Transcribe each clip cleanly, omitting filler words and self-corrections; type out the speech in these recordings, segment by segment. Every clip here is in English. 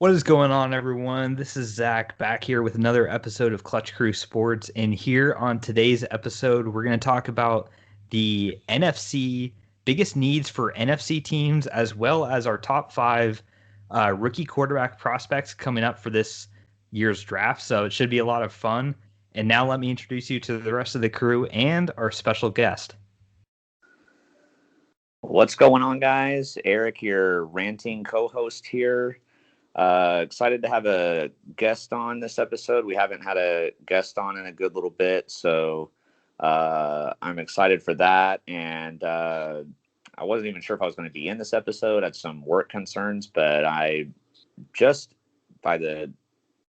What is going on, everyone? This is Zach back here with another episode of Clutch Crew Sports. And here on today's episode, we're going to talk about the NFC biggest needs for NFC teams, as well as our top five rookie quarterback prospects coming up for this year's draft. So it should be a lot of fun. And now let me introduce you to the rest of the crew and our special guest. What's going on, guys? Eric, your ranting co-host here. Excited to have a guest on this episode. We haven't had a guest on in a good little bit, so I'm excited for that. And I wasn't even sure if I was going to be in this episode. I had some work concerns, but I just, by the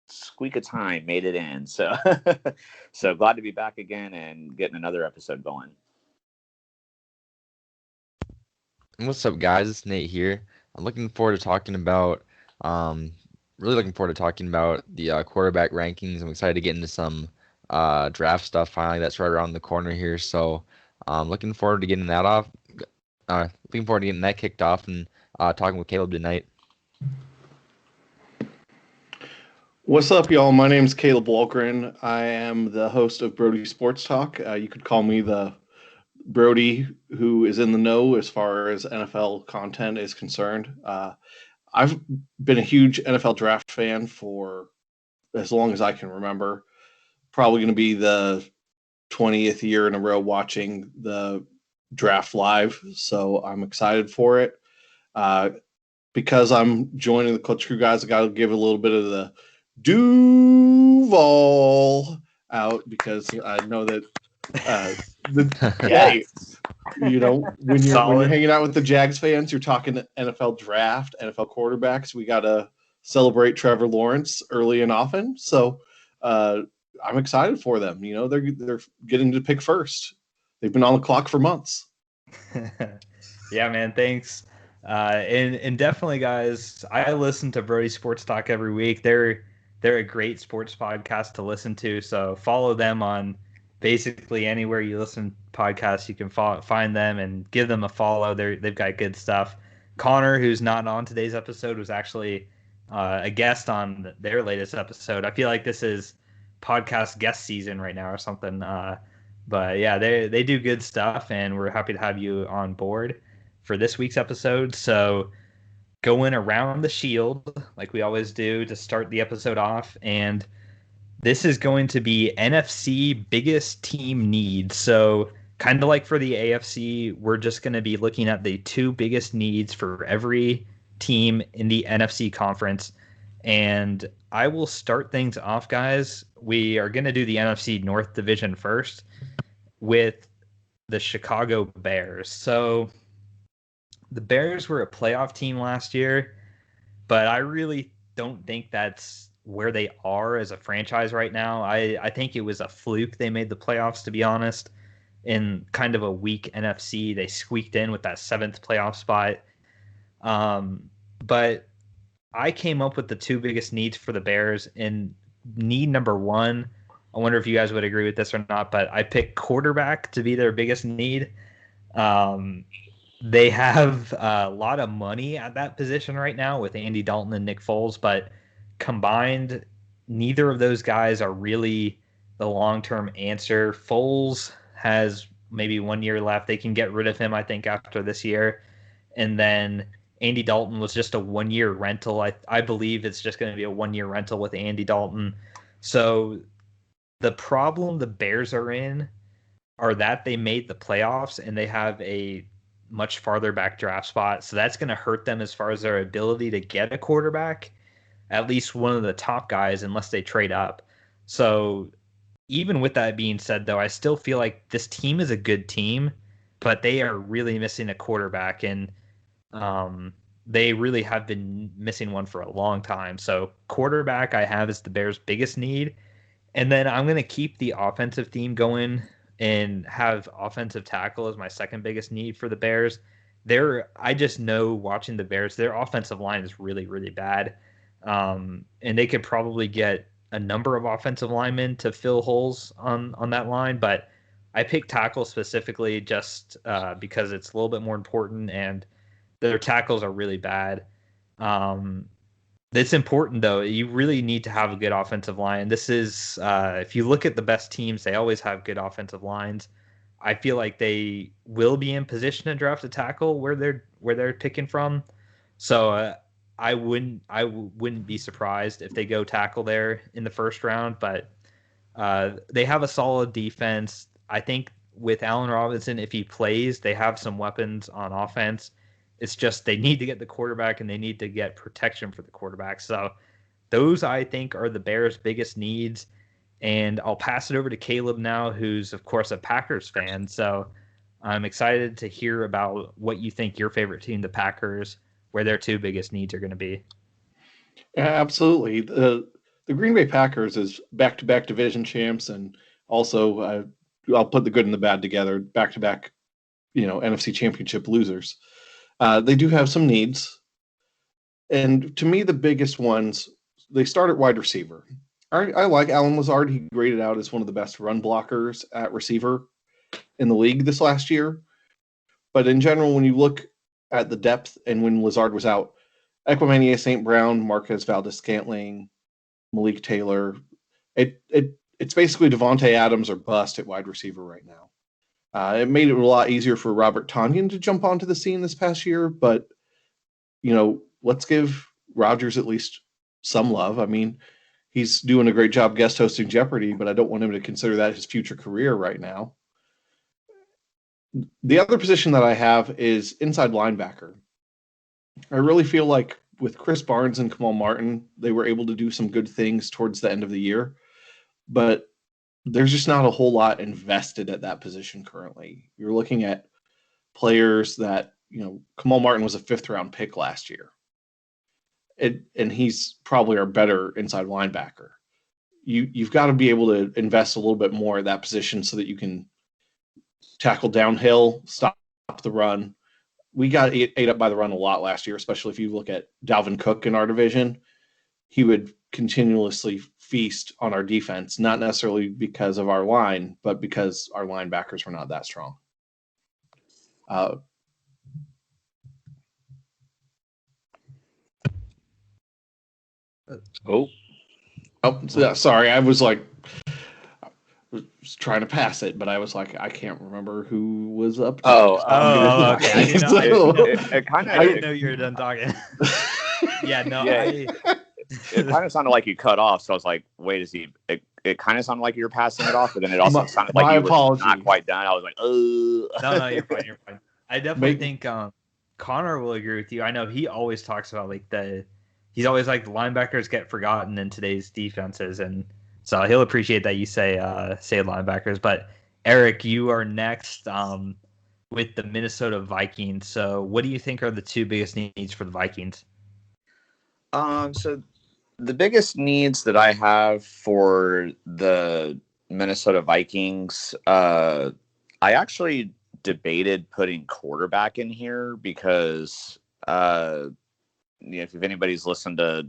squeak of time, made it in. So, so glad to be back again and getting another episode going. What's up, guys? It's Nate here. I'm looking forward to talking about the quarterback rankings. I'm excited to get into some draft stuff finally. That's right around the corner here. So looking forward to getting that off. Looking forward to getting that kicked off and talking with Caleb tonight. What's up, y'all? My name's Caleb Walgren. I am the host of Brodie Sports Talk. You could call me the Brodie who is in the know as far as NFL content is concerned. I've been a huge NFL draft fan for as long as I can remember. Probably going to be the 20th year in a row watching the draft live, so I'm excited for it. Because I'm joining the Clutch Crew guys, I got to give a little bit of the Duval out because I know that hey, you know, when you're hanging out with the Jags fans, you're talking NFL draft, NFL quarterbacks. We got to celebrate Trevor Lawrence early and often. So I'm excited for them. You know, they're getting to pick first. They've been on the clock for months. Yeah, man. Thanks. And definitely, guys, I listen to Brodie Sports Talk every week. They're a great sports podcast to listen to. So follow them on basically anywhere you listen to podcasts. You can find them and give them a follow. They've got good stuff. Connor, who's not on today's episode, was actually a guest on their latest episode. I feel like this is podcast guest season right now or something. But yeah, they do good stuff, and we're happy to have you on board for this week's episode. So going around the shield like we always do to start the episode off, and this is going to be NFC biggest team needs. So kind of like for the AFC, we're just going to be looking at the two biggest needs for every team in the NFC conference. And I will start things off, guys. We are going to do the NFC North Division first with the Chicago Bears. So the Bears were a playoff team last year, but I really don't think that's where they are as a franchise right now. I think it was a fluke they made the playoffs, to be honest. In kind of a weak NFC, they squeaked in with that 7th playoff spot. But I came up with the two biggest needs for the Bears. In need number one, I wonder if you guys would agree with this or not, but I picked quarterback to be their biggest need. They have a lot of money at that position right now with Andy Dalton and Nick Foles, but combined, neither of those guys are really the long-term answer. Foles has maybe 1 year left. They can get rid of him, I think, after this year. And then Andy Dalton was just a 1 year rental. I believe it's just going to be a 1 year rental with Andy Dalton. So the problem the Bears are in are that they made the playoffs and they have a much farther back draft spot. So that's going to hurt them as far as their ability to get a quarterback, at least one of the top guys, unless they trade up. So even with that being said, though, I still feel like this team is a good team, but they are really missing a quarterback, and they really have been missing one for a long time. So quarterback I have is the Bears' biggest need. And then I'm going to keep the offensive theme going and have offensive tackle as my second biggest need for the Bears. I just know watching the Bears, their offensive line is really, really bad. And they could probably get a number of offensive linemen to fill holes on that line. But I picked tackle specifically just because it's a little bit more important, and their tackles are really bad. It's important, though. You really need to have a good offensive line. This is, if you look at the best teams, they always have good offensive lines. I feel like they will be in position to draft a tackle where they're picking from. So I wouldn't be surprised if they go tackle there in the first round. But they have a solid defense. I think with Allen Robinson, if he plays, they have some weapons on offense. It's just they need to get the quarterback and they need to get protection for the quarterback. So those, I think, are the Bears' biggest needs. And I'll pass it over to Caleb now, who's, of course, a Packers fan. So I'm excited to hear about what you think your favorite team, the Packers, where their two biggest needs are going to be. Yeah, absolutely. The Green Bay Packers is back-to-back division champs, and also I'll put the good and the bad together. Back-to-back, NFC Championship losers. They do have some needs, and to me, the biggest ones, they start at wide receiver. I like Alan Lazard. He graded out as one of the best run blockers at receiver in the league this last year. But in general, when you look at the depth and when Lazard was out, Equimania St. Brown, Marquez Valdez-Scantling, Malik Taylor, it's basically Devontae Adams or bust at wide receiver right now. It made it a lot easier for Robert Tonyan to jump onto the scene this past year, but let's give Rodgers at least some love. I mean, he's doing a great job guest hosting Jeopardy, but I don't want him to consider that his future career right now. The other position that I have is inside linebacker. I really feel like with Chris Barnes and Kamal Martin, they were able to do some good things towards the end of the year, but there's just not a whole lot invested at that position currently. You're looking at players that, Kamal Martin was a 5th-round pick last year, and he's probably our better inside linebacker. You've got to be able to invest a little bit more at that position so that you can tackle downhill, stop the run. We got ate up by the run a lot last year, especially if you look at Dalvin Cook in our division. He would continuously feast on our defense, not necessarily because of our line, but because our linebackers were not that strong. Sorry. I was trying to pass it, but I was like, I can't remember who was up. Okay. I didn't know you were done talking. It kind of sounded like you cut off, so I was like, wait, is he? It kind of sounded like you were passing it off, but then it also sounded like you were not quite done. I was like, No, you're fine. You're fine. I definitely think Connor will agree with you. I know he always talks about he's always like the linebackers get forgotten in today's defenses, and so he'll appreciate that you say linebackers. But Eric, you are next with the Minnesota Vikings. So what do you think are the two biggest needs for the Vikings? So the biggest needs that I have for the Minnesota Vikings, I actually debated putting quarterback in here because, if anybody's listened to,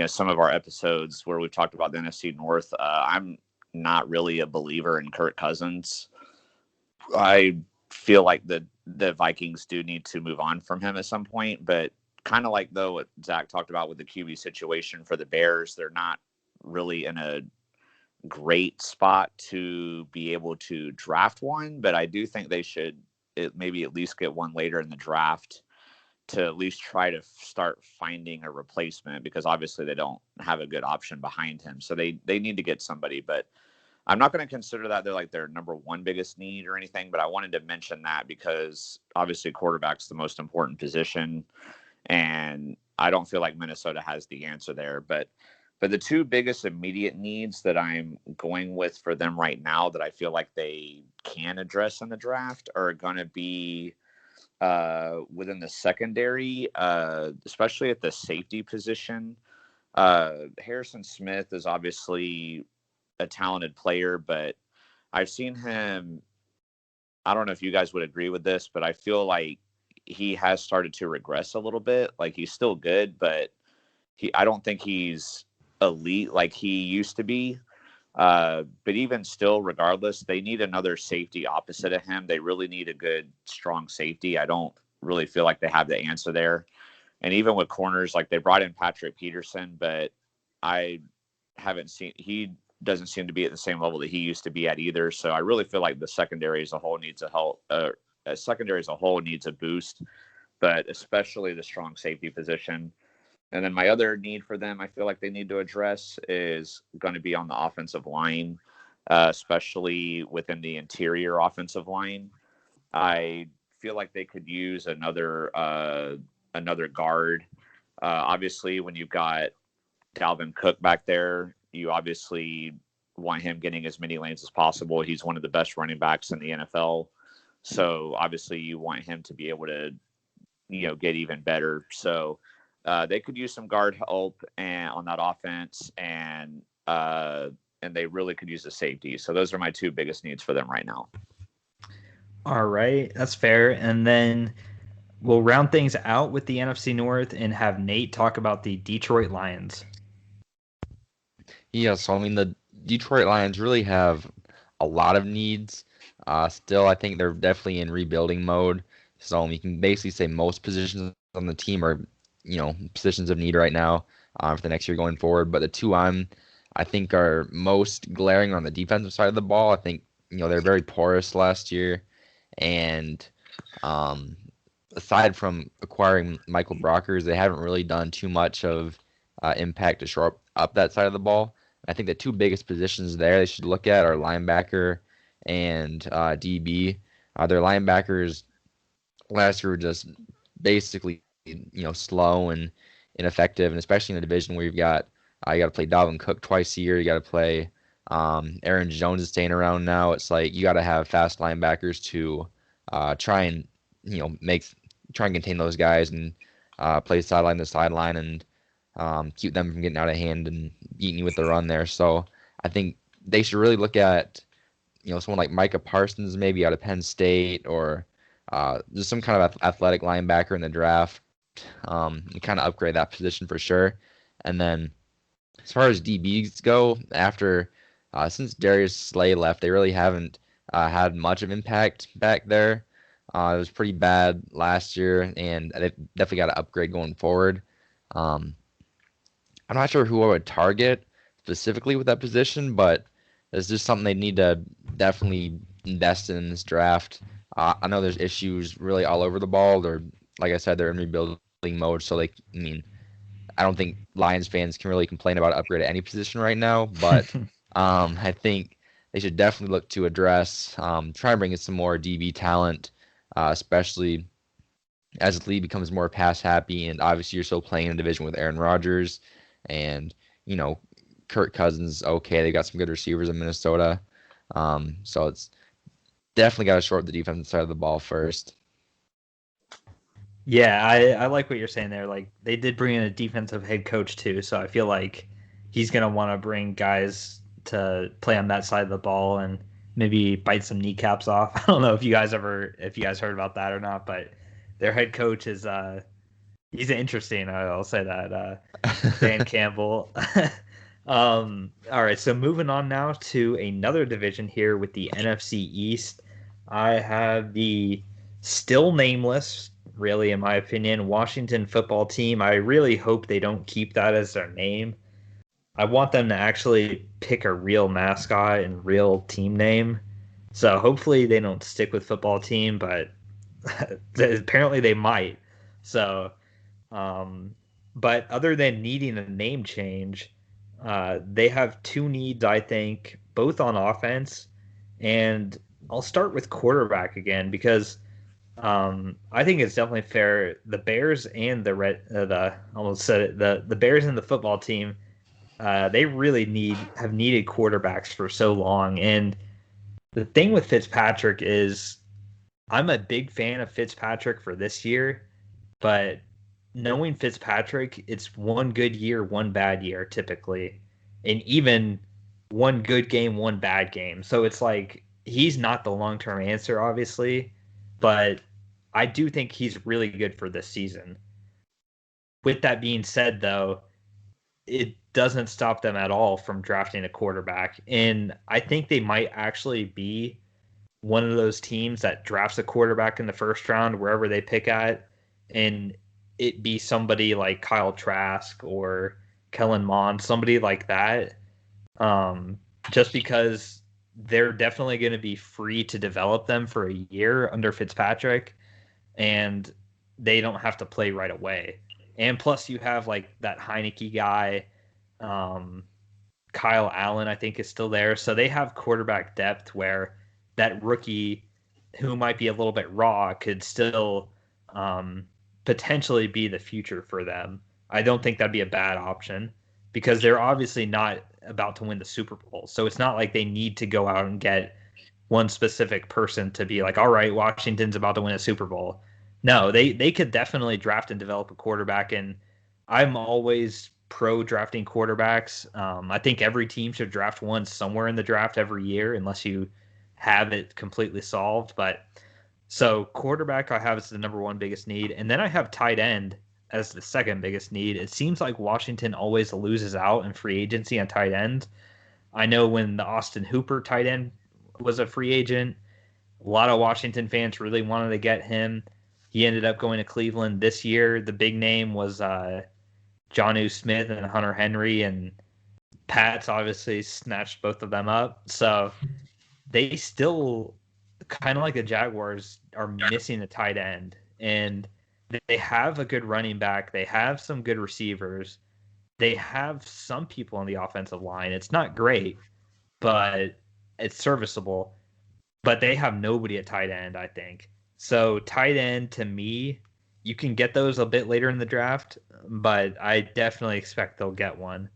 some of our episodes where we've talked about the NFC North, I'm not really a believer in Kirk Cousins. I feel like the Vikings do need to move on from him at some point, but kind of like though what Zach talked about with the QB situation for the Bears, they're not really in a great spot to be able to draft one, but I do think they should maybe at least get one later in the draft to at least try to start finding a replacement, because obviously they don't have a good option behind him. So they need to get somebody, but I'm not going to consider that they're like their number one biggest need or anything, but I wanted to mention that because obviously quarterback's the most important position. And I don't feel like Minnesota has the answer there. But the two biggest immediate needs that I'm going with for them right now that I feel like they can address in the draft are going to be within the secondary, especially at the safety position. Harrison Smith is obviously a talented player, but I've seen him. I don't know if you guys would agree with this, but I feel like he has started to regress a little bit. Like he's still good, but I don't think he's elite like he used to be. But even still, regardless, they need another safety opposite of him. They really need a good, strong safety. I don't really feel like they have the answer there. And even with corners, like they brought in Patrick Peterson, but I haven't seen, he doesn't seem to be at the same level that he used to be at either. So I really feel like the secondary as a whole needs secondary as a whole needs a boost, but especially the strong safety position. And then my other need for them, I feel like they need to address, is going to be on the offensive line, especially within the interior offensive line. I feel like they could use another guard. Obviously, when you've got Dalvin Cook back there, you obviously want him getting as many lanes as possible. He's one of the best running backs in the NFL. So obviously you want him to be able to, get even better. So they could use some guard help on that offense, and they really could use the safety. So those are my two biggest needs for them right now. All right, that's fair. And then we'll round things out with the NFC North and have Nate talk about the Detroit Lions. Yeah, so I mean, the Detroit Lions really have a lot of needs. Still, I think they're definitely in rebuilding mode. So you can basically say most positions on the team are, positions of need right now for the next year going forward. But the two I think are most glaring on the defensive side of the ball. I think, they're very porous last year. And aside from acquiring Michael Brockers, they haven't really done too much of impact to shore up that side of the ball. I think the two biggest positions there they should look at are linebacker and DB. Their linebackers last year were just basically, slow and ineffective, and especially in a division where you got to play Dalvin Cook twice a year. You got to play Aaron Jones is staying around now. It's like you got to have fast linebackers to try and contain those guys and play sideline to sideline and keep them from getting out of hand and beating you with the run there. So I think they should really look at someone like Micah Parsons maybe out of Penn State, or just some kind of athletic linebacker in the draft, and kind of upgrade that position for sure. And then as far as DBs go, after since Darius Slay left, they really haven't had much of impact back there. It was pretty bad last year, and they definitely got to upgrade going forward. I'm not sure who I would target specifically with that position, but it's just something they need to definitely invest in this draft. I know there's issues really all over the ball. They're, like I said, they're in rebuilding mode, so I don't think Lions fans can really complain about upgrade at any position right now, but I think they should definitely look to address, try and bring in some more DB talent, especially as the league becomes more pass happy, and obviously you're still playing in a division with Aaron Rodgers and, Kirk Cousins. Okay, they got some good receivers in Minnesota. So it's definitely got to short the defensive side of the ball first. Yeah, I like what you're saying there. Like, they did bring in a defensive head coach too, so I feel like he's gonna want to bring guys to play on that side of the ball and maybe bite some kneecaps off. I don't know if you guys heard about that or not, but their head coach is he's interesting. I'll say that Dan Campbell. All right, so moving on now to another division here with the NFC East. I have the still nameless, really, in my opinion, Washington football team. I really hope they don't keep that as their name. I want them to actually pick a real mascot and real team name. So hopefully they don't stick with football team, but apparently they might. So, but other than needing a name change, they have two needs, I think, both on offense. And I'll start with quarterback again because I think it's definitely fair. The Bears and the Bears and the football team, they really have needed quarterbacks for so long. And the thing with Fitzpatrick is, I'm a big fan of Fitzpatrick for this year, but knowing Fitzpatrick, it's one good year, one bad year typically, and even one good game, one bad game. So it's like he's not the long-term answer, obviously, but I do think he's really good for this season. With that being said, though, it doesn't stop them at all from drafting a quarterback. And I think they might actually be one of those teams that drafts a quarterback in the first round, wherever they pick at. And it be somebody like Kyle Trask or Kellen Mond, somebody like that, just because they're definitely going to be free to develop them for a year under Fitzpatrick, and they don't have to play right away. And plus, you have like that Heineke guy, Kyle Allen, I think, is still there. So they have quarterback depth where that rookie who might be a little bit raw could still potentially be the future for them. I don't think that'd be a bad option because they're obviously not about to win the Super Bowl. So it's not like they need to go out and get one specific person to be like, all right, Washington's about to win a Super Bowl. No, they could definitely draft and develop a quarterback. And I'm always pro drafting quarterbacks. I think every team should draft one somewhere in the draft every year, unless you have it completely solved. But so quarterback I have as the number one biggest need, and then I have tight end as the second biggest need. It seems like Washington always loses out in free agency on tight end. I know when the Austin Hooper tight end was a free agent, a lot of Washington fans really wanted to get him. He ended up going to Cleveland this year. The big name was Jonnu Smith and Hunter Henry, and Pats obviously snatched both of them up. So they still, kind of like the Jaguars, are missing a tight end. And they have a good running back. They have some good receivers. They have some people on the offensive line. It's not great, but it's serviceable. But they have nobody at tight end, I think. So tight end, to me, you can get those a bit later in the draft, but I definitely expect they'll get one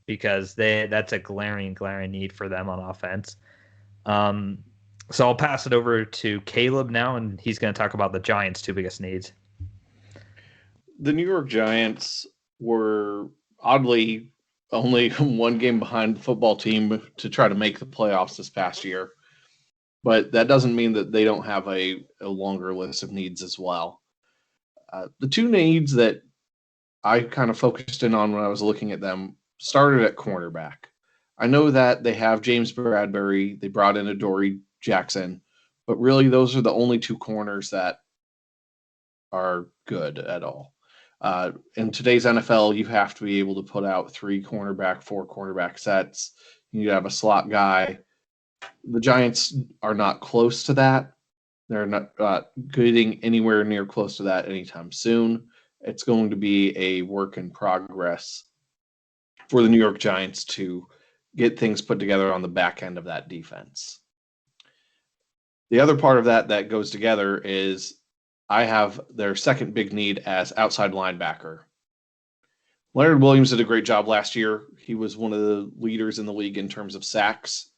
because that's a glaring need for them on offense. So I'll pass it over to Caleb now, and he's going to talk about the Giants' two biggest needs. The New York Giants were oddly only one game behind the football team to try to make the playoffs this past year. But that doesn't mean that they don't have a longer list of needs as well. The two needs that I kind of focused in on when I was looking at them started at cornerback. I know that they have James Bradbury. They brought in Adoree Jackson. But really, those are the only two corners that are good at all. In today's NFL, you have to be able to put out 3 cornerback, 4 cornerback sets. You need to have a slot guy. The Giants are not close to that. They're not getting anywhere near close to that anytime soon. It's going to be a work in progress for the New York Giants to get things put together on the back end of that defense. The other part of that goes together is I have their second big need as outside linebacker. Leonard Williams did a great job last year. He was one of the leaders in the league in terms of sacks.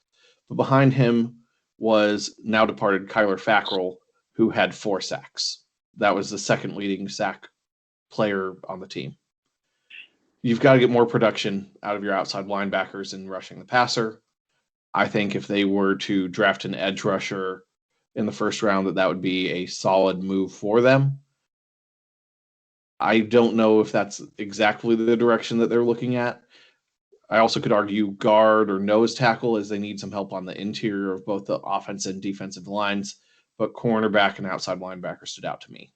But behind him was now departed Kyler Fackrell, who had 4 sacks. That was the second leading sack player on the team. You've got to get more production out of your outside linebackers in rushing the passer. I think if they were to draft an edge rusher in the first round, that would be a solid move for them. I don't know if that's exactly the direction that they're looking at. I also could argue guard or nose tackle, as they need some help on the interior of both the offensive and defensive lines, but cornerback and outside linebacker stood out to me.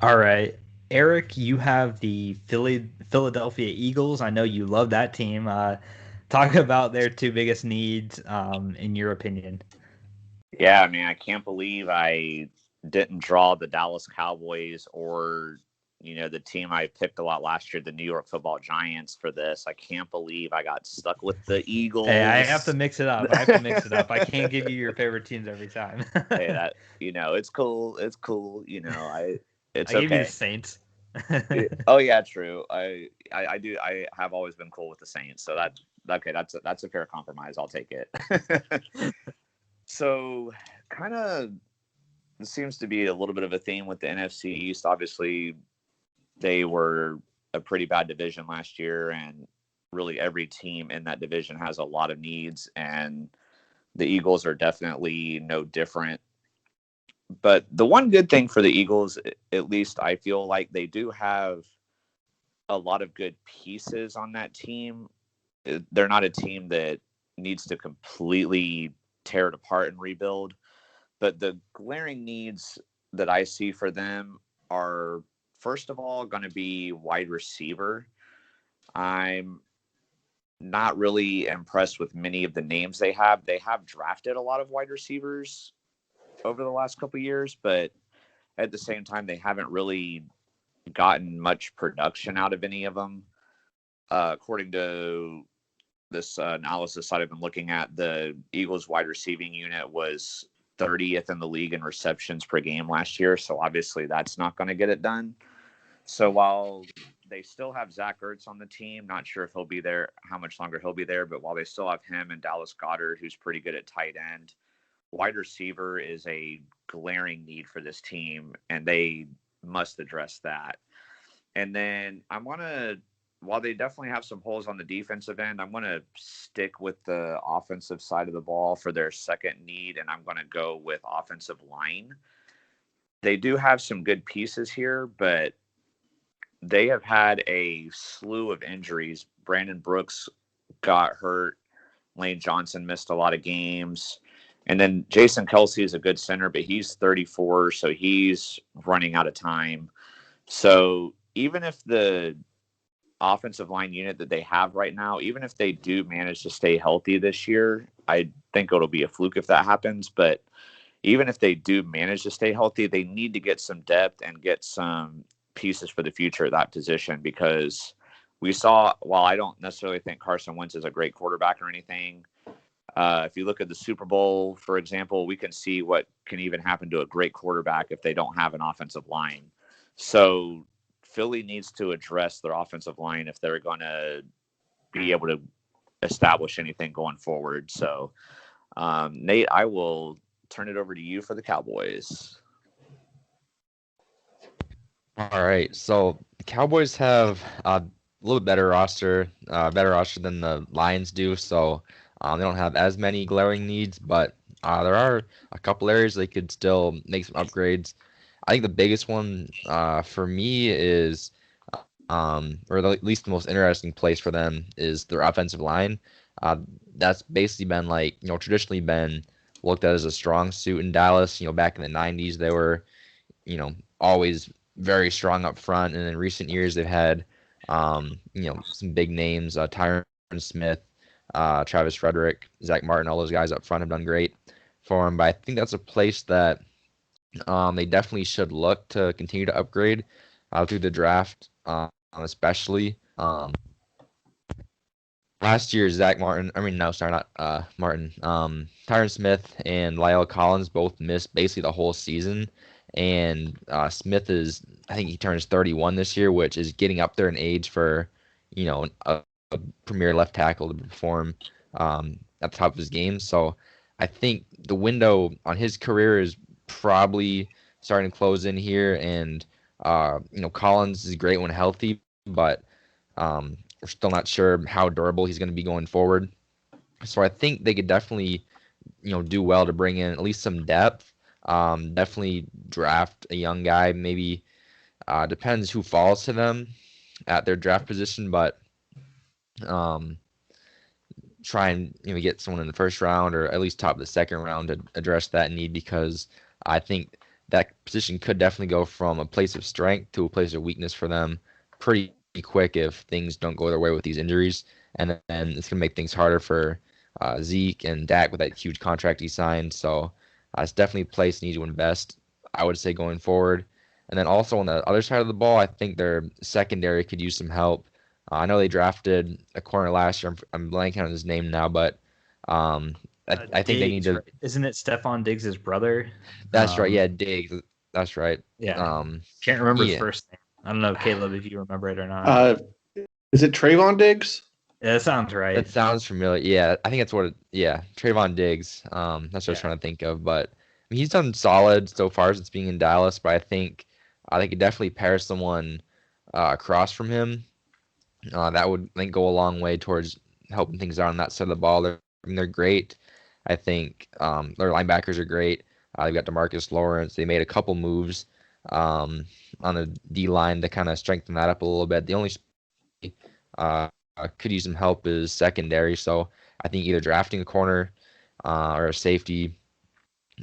All right. Eric, you have the Philadelphia Eagles. I know you love that team. Talk about their two biggest needs, in your opinion. Yeah, I mean, I can't believe I didn't draw the Dallas Cowboys or the team I picked a lot last year, the New York Football Giants, for this. I can't believe I got stuck with the Eagles. Hey, I have to mix it up. I can't give you your favorite teams every time. Hey, that it's cool. It's cool. It's I okay. gave you the Saints. Oh yeah, true. I do. I have always been cool with the Saints, so that's a fair compromise. I'll take it. So, kind of seems to be a little bit of a theme with the NFC East. Obviously, they were a pretty bad division last year, and really every team in that division has a lot of needs, and the Eagles are definitely no different. But the one good thing for the Eagles, at least I feel like they do have a lot of good pieces on that team. They're not a team that needs to completely tear it apart and rebuild. But the glaring needs that I see for them are, first of all, going to be wide receiver. I'm not really impressed with many of the names they have. They have drafted a lot of wide receivers over the last couple of years, but at the same time, they haven't really gotten much production out of any of them. According to this analysis that I've been looking at, the Eagles wide receiving unit was 30th in the league in receptions per game last year. So obviously that's not going to get it done. So while they still have Zach Ertz on the team, not sure if he'll be there, how much longer he'll be there, but while they still have him and Dallas Goedert, who's pretty good at tight end, wide receiver is a glaring need for this team, and they must address that. And then while they definitely have some holes on the defensive end, I'm going to stick with the offensive side of the ball for their second need, and I'm going to go with offensive line. They do have some good pieces here, but they have had a slew of injuries. Brandon Brooks got hurt. Lane Johnson missed a lot of games. And then Jason Kelsey is a good center, but he's 34, so he's running out of time. So even if the offensive line unit that they have right now, even if they do manage to stay healthy this year, I think it'll be a fluke if that happens. But even if they do manage to stay healthy, they need to get some depth and get some pieces for the future at that position, because we saw, while I don't necessarily think Carson Wentz is a great quarterback or anything, if you look at the Super Bowl, for example, we can see what can even happen to a great quarterback if they don't have an offensive line. So Philly needs to address their offensive line if they're going to be able to establish anything going forward. So, Nate, I will turn it over to you for the Cowboys. All right, so the Cowboys have a little bit better roster than the Lions do. So they don't have as many glaring needs, but there are a couple areas they could still make some upgrades. I think the biggest one for me is, or at least the most interesting place for them is their offensive line. That's basically been traditionally been looked at as a strong suit in Dallas. Back in the 90s, they were, always very strong up front. And in recent years, they've had, some big names, Tyron Smith, Travis Frederick, Zach Martin, all those guys up front have done great for him. But I think that's a place that they definitely should look to continue to upgrade through the draft, especially. Last year, Tyron Smith and Lyle Collins both missed basically the whole season. And Smith I think he turns 31 this year, which is getting up there in age for, a premier left tackle to perform at the top of his game. So I think the window on his career is probably starting to close in here. And, Collins is great when healthy, but we're still not sure how durable he's going to be going forward. So I think they could definitely, do well to bring in at least some depth. Definitely draft a young guy. Maybe depends who falls to them at their draft position, but try and get someone in the first round or at least top of the second round to address that need, because I think that position could definitely go from a place of strength to a place of weakness for them pretty quick if things don't go their way with these injuries. And then it's going to make things harder for Zeke and Dak with that huge contract he signed. So it's definitely a place they need to invest, I would say, going forward. And then also on the other side of the ball, I think their secondary could use some help. I know they drafted a corner last year. I'm blanking on his name now, but I think they need to. Isn't it Stephon Diggs' brother? That's right. Yeah, Diggs. That's right. Yeah. Can't remember his first name. I don't know, Caleb, if you remember it or not. Is it Trayvon Diggs? Yeah, that sounds right. It sounds familiar. Yeah, I think that's what. Trayvon Diggs. That's what I was trying to think of. But he's done solid so far since being in Dallas. But I think they could definitely pair someone across from him. That would, I think, go a long way towards helping things out on that side of the ball. They're great. I think their linebackers are great. They've got DeMarcus Lawrence. They made a couple moves on the D line to kind of strengthen that up a little bit. The only could use some help is secondary. So I think either drafting a corner or a safety,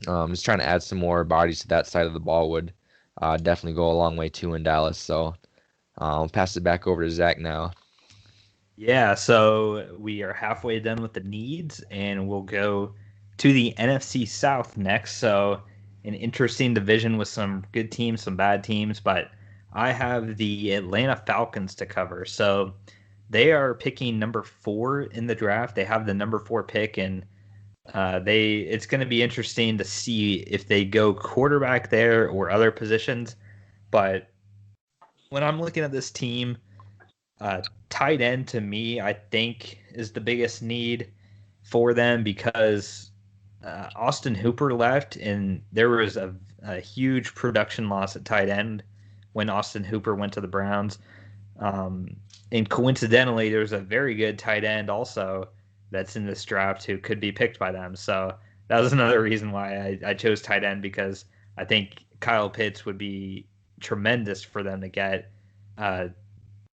just trying to add some more bodies to that side of the ball would definitely go a long way too in Dallas. So I'll pass it back over to Zach now. Yeah, so we are halfway done with the needs, and we'll go to the NFC South next. So, an interesting division with some good teams, some bad teams, but I have the Atlanta Falcons to cover. So, they are picking number 4 in the draft. They have the number 4 pick, and it's going to be interesting to see if they go quarterback there or other positions. But when I'm looking at this team, tight end to me, I think, is the biggest need for them because Austin Hooper left, and there was a huge production loss at tight end when Austin Hooper went to the Browns. And coincidentally, there's a very good tight end also that's in this draft who could be picked by them. So that was another reason why I chose tight end, because I think Kyle Pitts would be tremendous for them to get.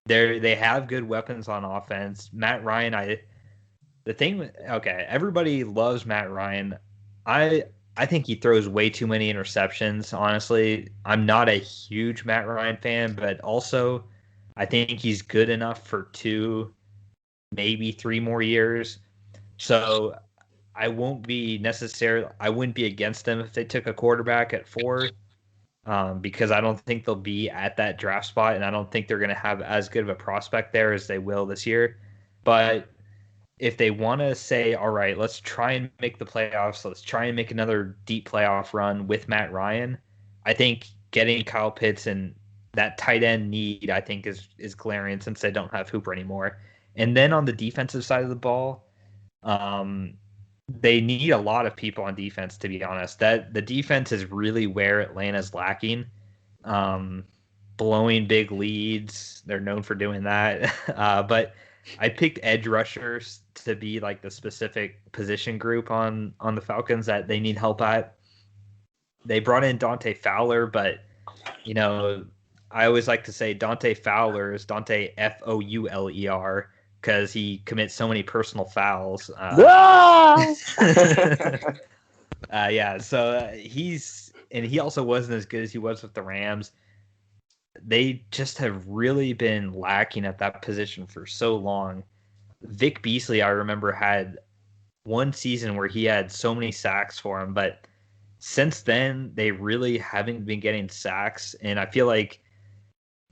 They have good weapons on offense. Matt Ryan, everybody loves Matt Ryan. I think he throws way too many interceptions, honestly. I'm not a huge Matt Ryan fan, but also I think he's good enough for 2, maybe 3 more years. So I wouldn't be against them if they took a quarterback at 4. Because I don't think they'll be at that draft spot, and I don't think they're going to have as good of a prospect there as they will this year. But if they want to say, all right, let's try and make the playoffs, let's try and make another deep playoff run with Matt Ryan, I think getting Kyle Pitts and that tight end need, I think, is glaring since they don't have Hooper anymore. And then on the defensive side of the ball, they need a lot of people on defense, to be honest. That the defense is really where Atlanta's lacking. Blowing big leads, they're known for doing that. But I picked edge rushers to be like the specific position group on the Falcons that they need help at. They brought in Dante Fowler, but I always like to say Dante Fowler is Dante Fouler, because he commits so many personal fouls. Yeah, so he also wasn't as good as he was with the Rams. They just have really been lacking at that position for so long. Vic Beasley, I remember, had one season where he had so many sacks for him, but since then they really haven't been getting sacks. And I feel like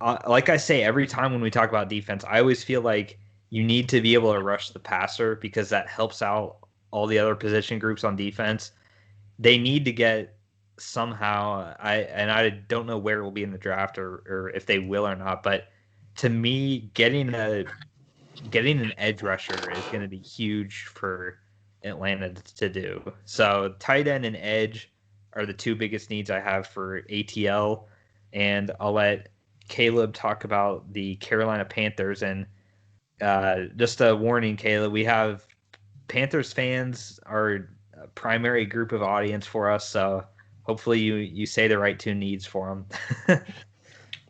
I say every time when we talk about defense, I always feel like you need to be able to rush the passer because that helps out all the other position groups on defense. They need to get somehow, I don't know where it will be in the draft or if they will or not, but to me, getting an edge rusher is going to be huge for Atlanta to do. So tight end and edge are the 2 biggest needs I have for ATL, and I'll let Caleb talk about the Carolina Panthers. And just a warning, Caleb, we have Panthers fans are a primary group of audience for us, so hopefully you say the right 2 needs for them.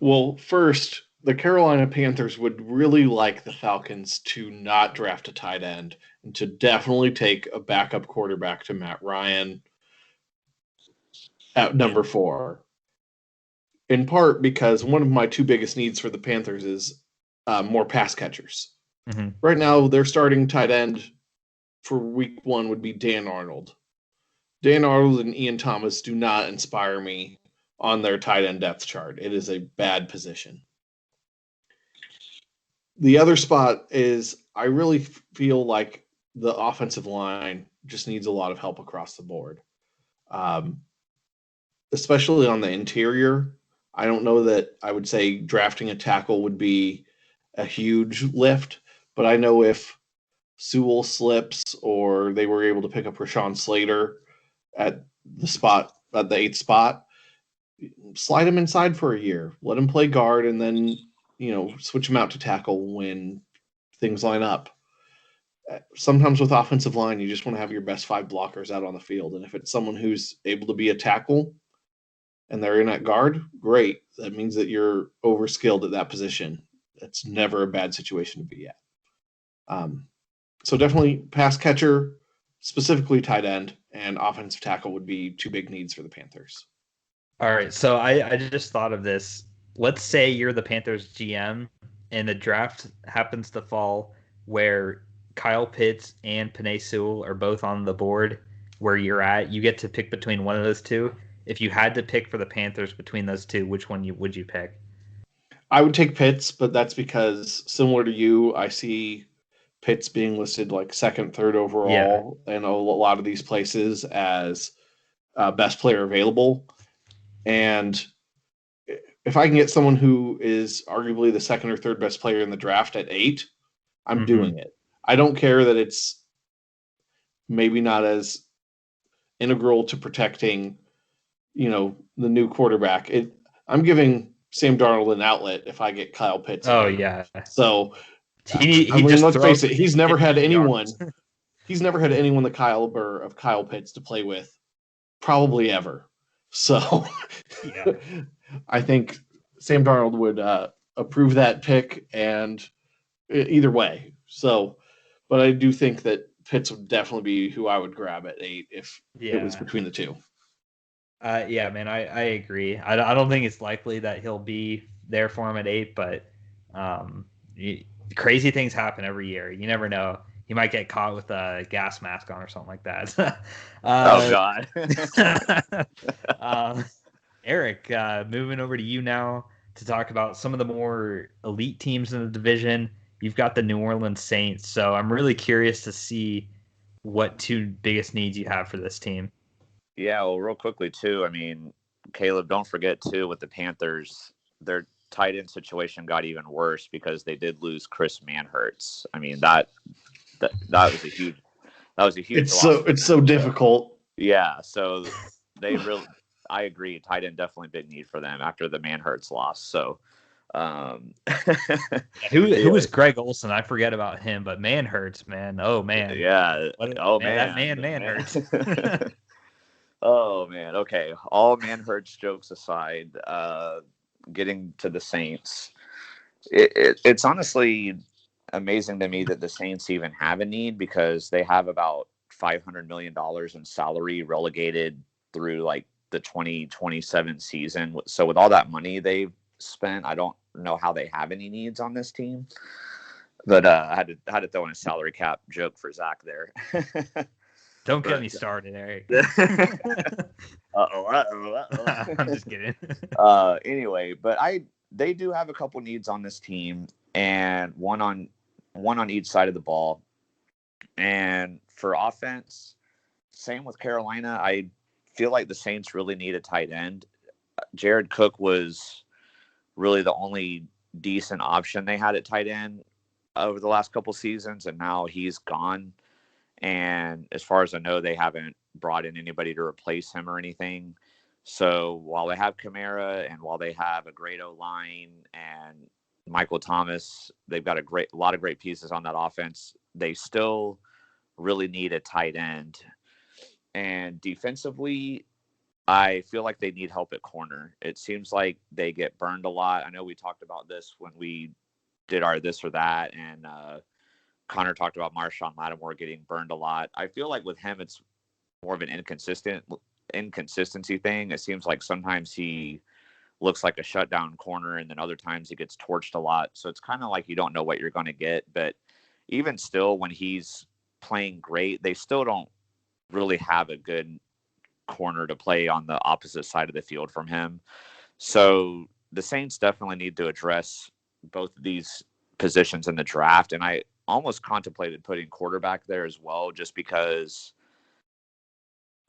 Well, first, the Carolina Panthers would really like the Falcons to not draft a tight end and to definitely take a backup quarterback to Matt Ryan at number 4. In part because one of my 2 biggest needs for the Panthers is more pass catchers. Mm-hmm. Right now, their starting tight end for week 1 would be Dan Arnold. Dan Arnold and Ian Thomas do not inspire me on their tight end depth chart. It is a bad position. The other spot is I really feel like the offensive line just needs a lot of help across the board, especially on the interior. I don't know that I would say drafting a tackle would be a huge lift, but I know if Sewell slips or they were able to pick up Rashawn Slater at the 8th spot, slide him inside for a year, let him play guard, and then switch him out to tackle when things line up. Sometimes with offensive line, you just want to have your best 5 blockers out on the field, and if it's someone who's able to be a tackle and they're in at guard, great. That means that you're overskilled at that position. That's never a bad situation to be at. So definitely pass catcher, specifically tight end, and offensive tackle would be 2 big needs for the Panthers. All right, so I just thought of this. Let's say you're the Panthers GM and the draft happens to fall where Kyle Pitts and Penei Sewell are both on the board where you're at. You get to pick between one of those two. If you had to pick for the Panthers between those two, which one would you pick? I would take Pitts, but that's because similar to you, I see Pitts being listed like second, third Yeah. overall in a lot of these places as best player available. And if I can get someone who is arguably the second or third best player in the draft at 8, I'm doing it. I don't care that it's maybe not as integral to protecting, the new quarterback. I'm giving Sam Darnold an outlet if I get Kyle Pitts. Oh yeah. So He just let's face it, 50 he's never had anyone. yards. He's never had anyone the caliber of Kyle Pitts to play with, probably ever. So Yeah. I think Sam Darnold would approve that pick, and either way. So, but I do think that Pitts would definitely be who I would grab at 8 if it was between the two. Yeah, man, I agree. I don't think it's likely that he'll be there for him at 8, but crazy things happen every year. You never know. He might get caught with a gas mask on or something like that. Oh God. Eric, moving over to you now to talk about some of the more elite teams in the division. You've got the New Orleans Saints, so I'm really curious to see what two biggest needs you have for this team. Yeah, well, real quickly too. I mean, Caleb, don't forget too with the Panthers, their tight end situation got even worse because they did lose Chris Manhertz. I mean that was a huge It's so difficult. Yeah, so they really, I agree, tight end definitely big need for them after the Manhertz loss. So who was Greg Olson? I forget about him, but Manhertz, man. Oh man. Yeah. That man hurts. Oh man. Okay. All Manhertz jokes aside, getting to the Saints, it's honestly amazing to me that the Saints even have a need because they have about $500 million in salary relegated through like the 2027 season. So with all that money they've spent, I don't know how they have any needs on this team. But I had to throw in a salary cap joke for Zach there. Don't get me started, Eric. I'm just kidding. Anyway, but they do have a couple needs on this team, and one on each side of the ball. And for offense, same with Carolina. I feel like the Saints really need a tight end. Jared Cook was really the only decent option they had at tight end over the last couple seasons, and now he's gone. And as far as I know, they haven't brought in anybody to replace him or anything. So while they have Kamara and while they have a great O-line and Michael Thomas, they've got a lot of great pieces on that offense. They still really need a tight end. And defensively, I feel like they need help at corner. It seems like they get burned a lot. I know we talked about this when we did our this or that, and Connor talked about Marshawn Lattimore getting burned a lot. I feel like with him, it's more of an inconsistency thing. It seems like sometimes he looks like a shutdown corner, and then other times he gets torched a lot. So it's kind of like you don't know what you're going to get. But even still, when he's playing great, they still don't really have a good corner to play on the opposite side of the field from him. So the Saints definitely need to address both of these positions in the draft. And I almost contemplated putting quarterback there as well, just because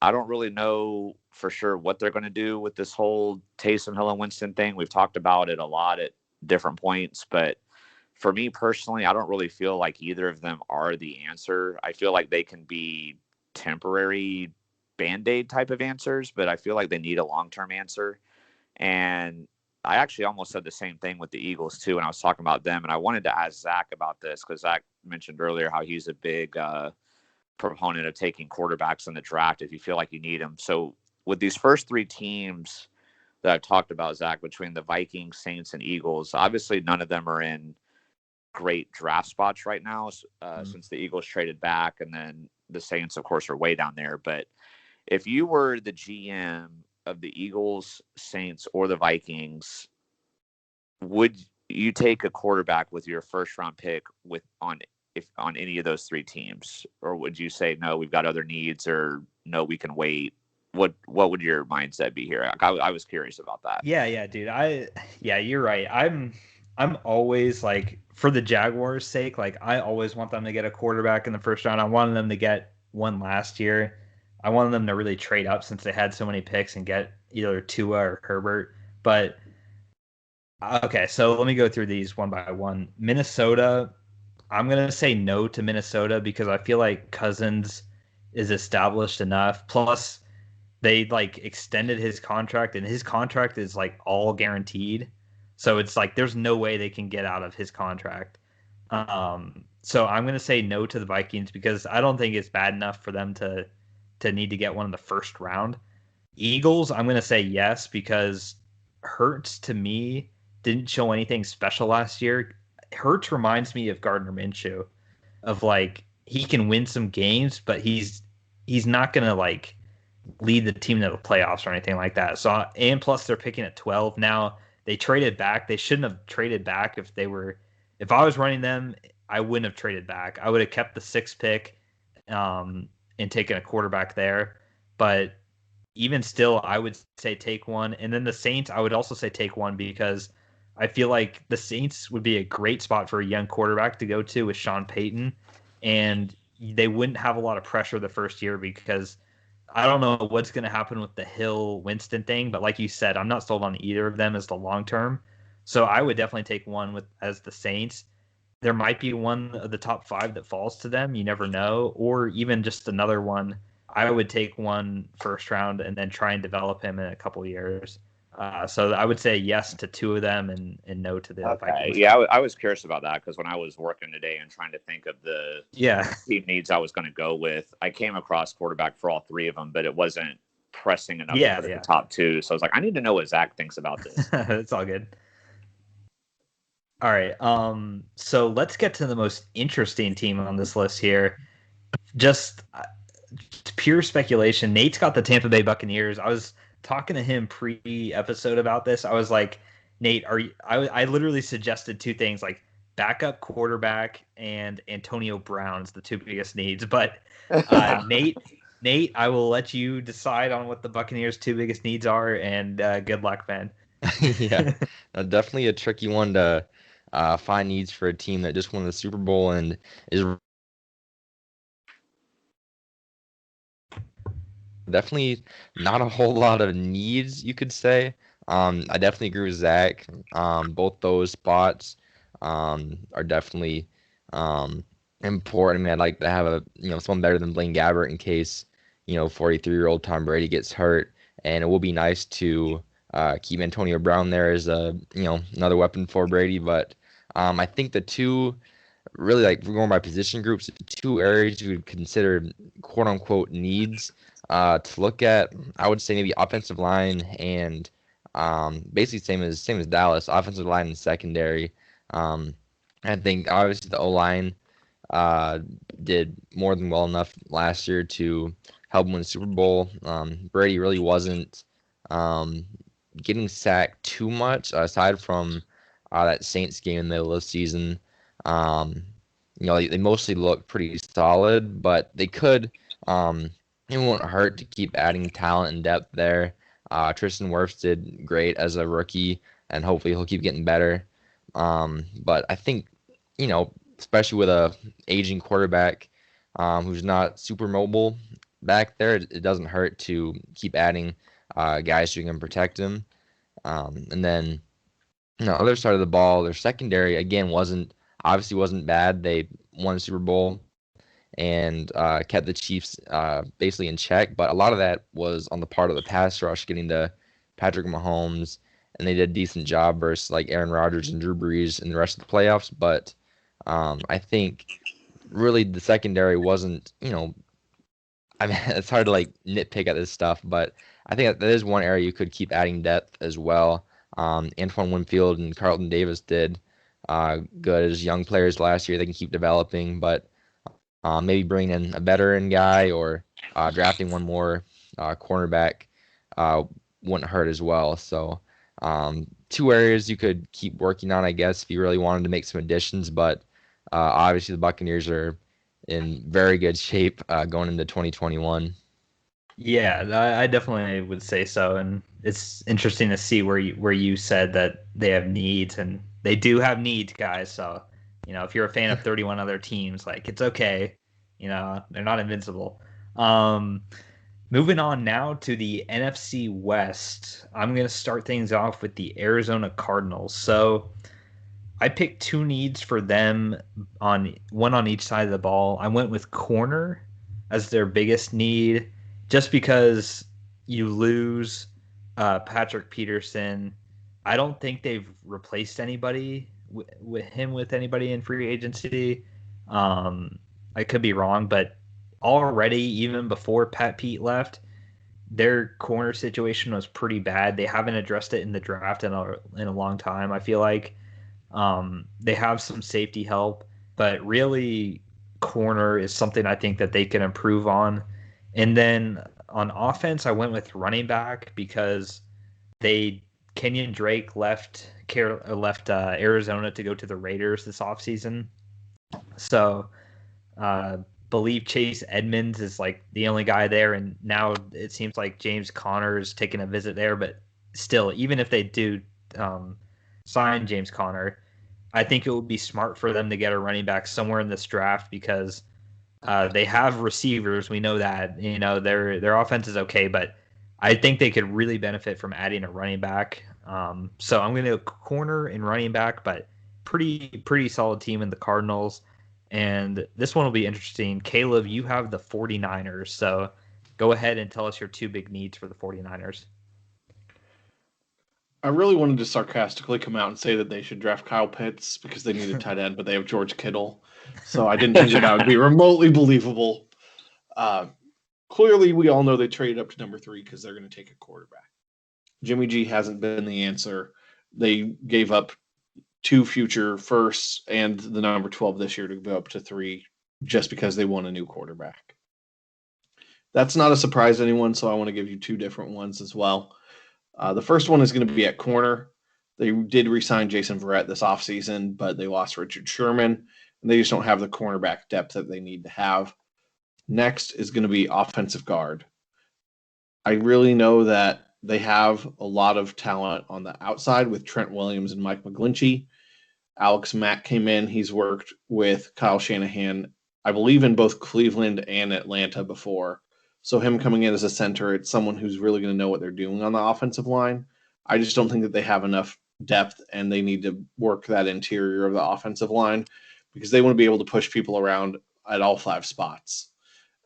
I don't really know for sure what they're going to do with this whole Taysom Hill and Winston thing. We've talked about it a lot at different points, but for me personally, I don't really feel like either of them are the answer. I feel like they can be temporary Band-Aid type of answers, but I feel like they need a long-term answer. And I actually almost said the same thing with the Eagles too when I was talking about them. And I wanted to ask Zach about this because Zach mentioned earlier how he's a big proponent of taking quarterbacks in the draft if you feel like you need them. So with these first three teams that I've talked about, Zach, between the Vikings, Saints, and Eagles, obviously none of them are in great draft spots right now since the Eagles traded back, and then the Saints, of course, are way down there. But if you were the GM of the Eagles, Saints, or the Vikings, would you take a quarterback with your first round pick on any of those three teams, or would you say no, we've got other needs, or no, we can wait? What would your mindset be here? I was curious about that. Yeah, dude. You're right. I'm always like, for the Jaguars' sake, like I always want them to get a quarterback in the first round. I wanted them to get one last year. I wanted them to really trade up since they had so many picks and get either Tua or Herbert. But okay, so let me go through these one by one. Minnesota, I'm gonna say no to Minnesota because I feel like Cousins is established enough. Plus, they like extended his contract, and his contract is like all guaranteed. So it's like there's no way they can get out of his contract. So I'm gonna say no to the Vikings because I don't think it's bad enough for them to need to get one in the first round. Eagles, I'm gonna say yes because Hurts to me didn't show anything special last year. Hurts reminds me of Gardner Minshew, of like he can win some games, but he's not gonna like lead the team to the playoffs or anything like that. So, and plus they're picking at 12 now. They traded back. They shouldn't have traded back if I was running them, I wouldn't have traded back. I would have kept the 6th pick and taken a quarterback there. But even still, I would say take one. And then the Saints, I would also say take one because I feel like the Saints would be a great spot for a young quarterback to go to with Sean Payton. And they wouldn't have a lot of pressure the first year because I don't know what's going to happen with the Hill-Winston thing. But like you said, I'm not sold on either of them as the long term. So I would definitely take one as the Saints. There might be one of the top 5 that falls to them. You never know. Or even just another one. I would take one first round and then try and develop him in a couple of years. So I would say yes to 2 of them and no to the Vikings. Yeah, I was curious about that because when I was working today and trying to think of the team needs I was going to go with, I came across quarterback for all 3 of them, but it wasn't pressing enough to put the top 2. So I was like, I need to know what Zach thinks about this. It's all good. All right. So let's get to the most interesting team on this list here. Just pure speculation. Nate's got the Tampa Bay Buccaneers. I was talking to him pre-episode about this. I was like, Nate, I literally suggested 2 things, like backup quarterback and Antonio Brown's the 2 biggest needs. But Nate, I will let you decide on what the Buccaneers' 2 biggest needs are, and good luck, man. Yeah, definitely a tricky one to find needs for a team that just won the Super Bowl and is definitely not a whole lot of needs, you could say. I definitely agree with Zach. Both those spots are definitely important. I mean, I'd like to have someone better than Blaine Gabbert in case 43-year-old Tom Brady gets hurt, and it will be nice to keep Antonio Brown there as another weapon for Brady. But I think the 2 really, like, we're going by position groups, 2 areas you would consider quote unquote needs to look at. I would say maybe offensive line and basically same as Dallas, offensive line and secondary. I think obviously the O-line did more than well enough last year to help win the Super Bowl. Brady really wasn't getting sacked too much aside from that Saints game in the middle of the season. They mostly look pretty solid, but they could. It won't hurt to keep adding talent and depth there. Tristan Wirfs did great as a rookie, and hopefully he'll keep getting better. But I think, especially with a aging quarterback who's not super mobile back there, it doesn't hurt to keep adding guys who can protect him. And then, other side of the ball, their secondary again wasn't bad. They won the Super Bowl and kept the Chiefs basically in check. But a lot of that was on the part of the pass rush, getting to Patrick Mahomes, and they did a decent job versus like Aaron Rodgers and Drew Brees in the rest of the playoffs. But I think really the secondary wasn't, I mean, it's hard to like nitpick at this stuff, but I think that is one area you could keep adding depth as well. Antoine Winfield and Carlton Davis did good as young players last year. They can keep developing, but maybe bring in a veteran guy or drafting one more cornerback wouldn't hurt as well. So two areas you could keep working on, I guess, if you really wanted to make some additions. But obviously the Buccaneers are in very good shape going into 2021. Yeah, I definitely would say so, and it's interesting to see where you said that they have needs, and they do have needs, guys. So, if you're a fan of 31 other teams, like it's okay, they're not invincible. Um, Moving on now to the NFC West, I'm gonna start things off with the Arizona Cardinals. So, I picked two needs for them on one on each side of the ball. I went with corner as their biggest need, just because you lose Patrick Peterson. I don't think they've replaced anybody with anybody in free agency. I could be wrong, but already even before Pat Pete left, their corner situation was pretty bad. They haven't addressed it in the draft in a long time. I feel like they have some safety help, but really, corner is something I think that they can improve on. And then on offense, I went with running back because Kenyon Drake left Arizona to go to the Raiders this offseason. So, believe Chase Edmonds is like the only guy there, and now it seems like James Conner is taking a visit there. But still, even if they do sign James Conner, I think it would be smart for them to get a running back somewhere in this draft because they have receivers. We know that their offense is okay, but I think they could really benefit from adding a running back. So I'm going to corner and running back, but pretty solid team in the Cardinals. And this one will be interesting. Caleb, you have the 49ers, so go ahead and tell us your two big needs for the 49ers. I really wanted to sarcastically come out and say that they should draft Kyle Pitts because they need a tight end, but they have George Kittle. So I didn't think that would be remotely believable. Clearly, we all know they traded up to number 3 because they're going to take a quarterback. Jimmy G hasn't been the answer. They gave up 2 future firsts and the number 12 this year to go up to 3 just because they want a new quarterback. That's not a surprise to anyone, so I want to give you 2 different ones as well. The first one is going to be at corner. They did re-sign Jason Verrett this offseason, but they lost Richard Sherman, and they just don't have the cornerback depth that they need to have. Next is going to be offensive guard. I really know that they have a lot of talent on the outside with Trent Williams and Mike McGlinchey. Alex Mack came in. He's worked with Kyle Shanahan, I believe, in both Cleveland and Atlanta before. So him coming in as a center, it's someone who's really going to know what they're doing on the offensive line. I just don't think that they have enough depth, and they need to work that interior of the offensive line because they want to be able to push people around at all 5 spots.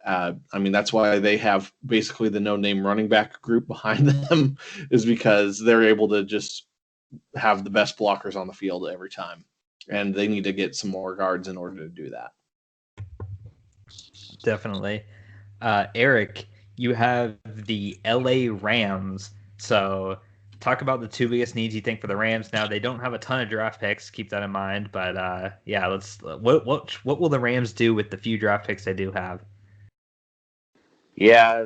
That's why they have basically the no-name running back group behind them is because they're able to just have the best blockers on the field every time. And they need to get some more guards in order to do that. Definitely. Eric, you have the LA Rams. So talk about the 2 biggest needs you think for the Rams. Now they don't have a ton of draft picks, keep that in mind. But what will the Rams do with the few draft picks they do have? Yeah,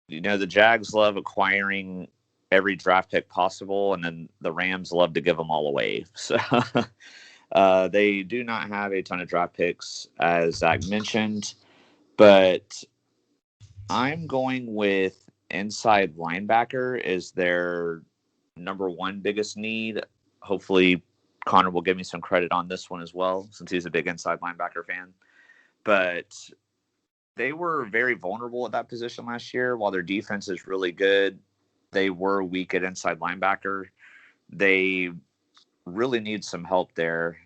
the Jags love acquiring every draft pick possible, and then the Rams love to give them all away. So they do not have a ton of draft picks, as Zach mentioned, but I'm going with inside linebacker is their number 1 biggest need. Hopefully, Connor will give me some credit on this one as well, since he's a big inside linebacker fan. But they were very vulnerable at that position last year. While their defense is really good, they were weak at inside linebacker. They really need some help there.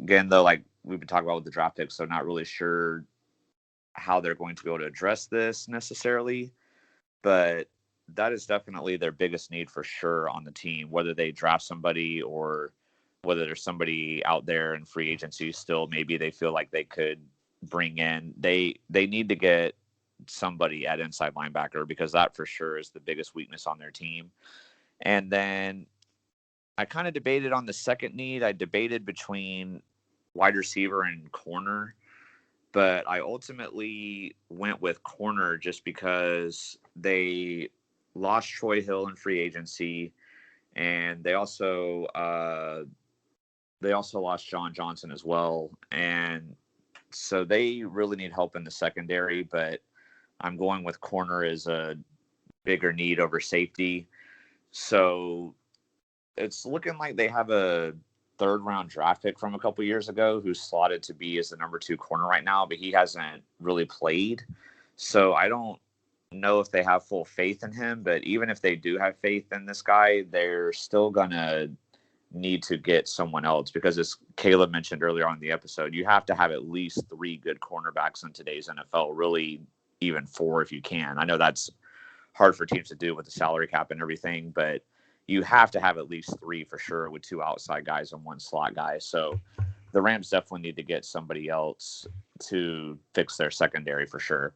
Again, though, like we've been talking about with the draft picks, so not really sure how they're going to be able to address this necessarily. But that is definitely their biggest need for sure on the team, whether they draft somebody or whether there's somebody out there in free agency still maybe they feel like they could bring in. They need to get somebody at inside linebacker because that for sure is the biggest weakness on their team. And then I kind of debated on the second need. I debated between wide receiver and corner, but I ultimately went with corner just because they lost Troy Hill in free agency, and they also lost John Johnson as well, and so they really need help in the secondary. But I'm going with corner as a bigger need over safety. So it's looking like they have a third-round draft pick from a couple years ago who's slotted to be as the number 2 corner right now, but he hasn't really played. So I don't know if they have full faith in him, but even if they do have faith in this guy, they're still going to need to get someone else because, as Caleb mentioned earlier on in the episode, you have to have at least 3 good cornerbacks in today's NFL, really even 4 if you can. I know that's hard for teams to do with the salary cap and everything, but you have to have at least 3 for sure with 2 outside guys and 1 slot guy. So the Rams definitely need to get somebody else to fix their secondary for sure.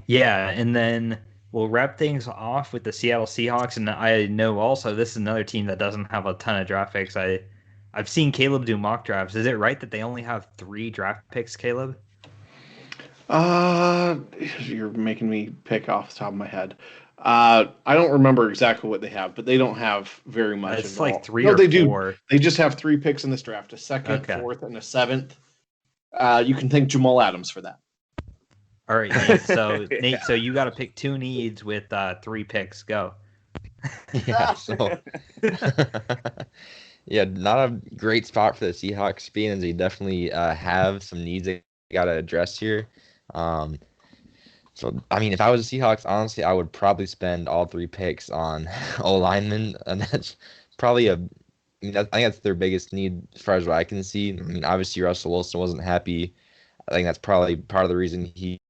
Yeah, and then we'll wrap things off with the Seattle Seahawks. And I know also this is another team that doesn't have a ton of draft picks. I've seen Caleb do mock drafts. Is it right that they only have 3 draft picks, Caleb? You're making me pick off the top of my head. I don't remember exactly what they have, but they don't have very much. It's like all. 3 no, or they 4. Do. They just have 3 picks in this draft: a second, Okay. 4th, and a 7th. You can thank Jamal Adams for that. All right, Nate. So Yeah. Nate, so you got to pick 2 needs with 3 picks. Go. Yeah, so yeah, not a great spot for the Seahawks being as they definitely have some needs they got to address here. So, I mean, if I was the Seahawks, honestly, I would probably spend all 3 picks on O-linemen, and that's probably I think that's their biggest need as far as what I can see. I mean, obviously, Russell Wilson wasn't happy. I think that's probably part of the reason he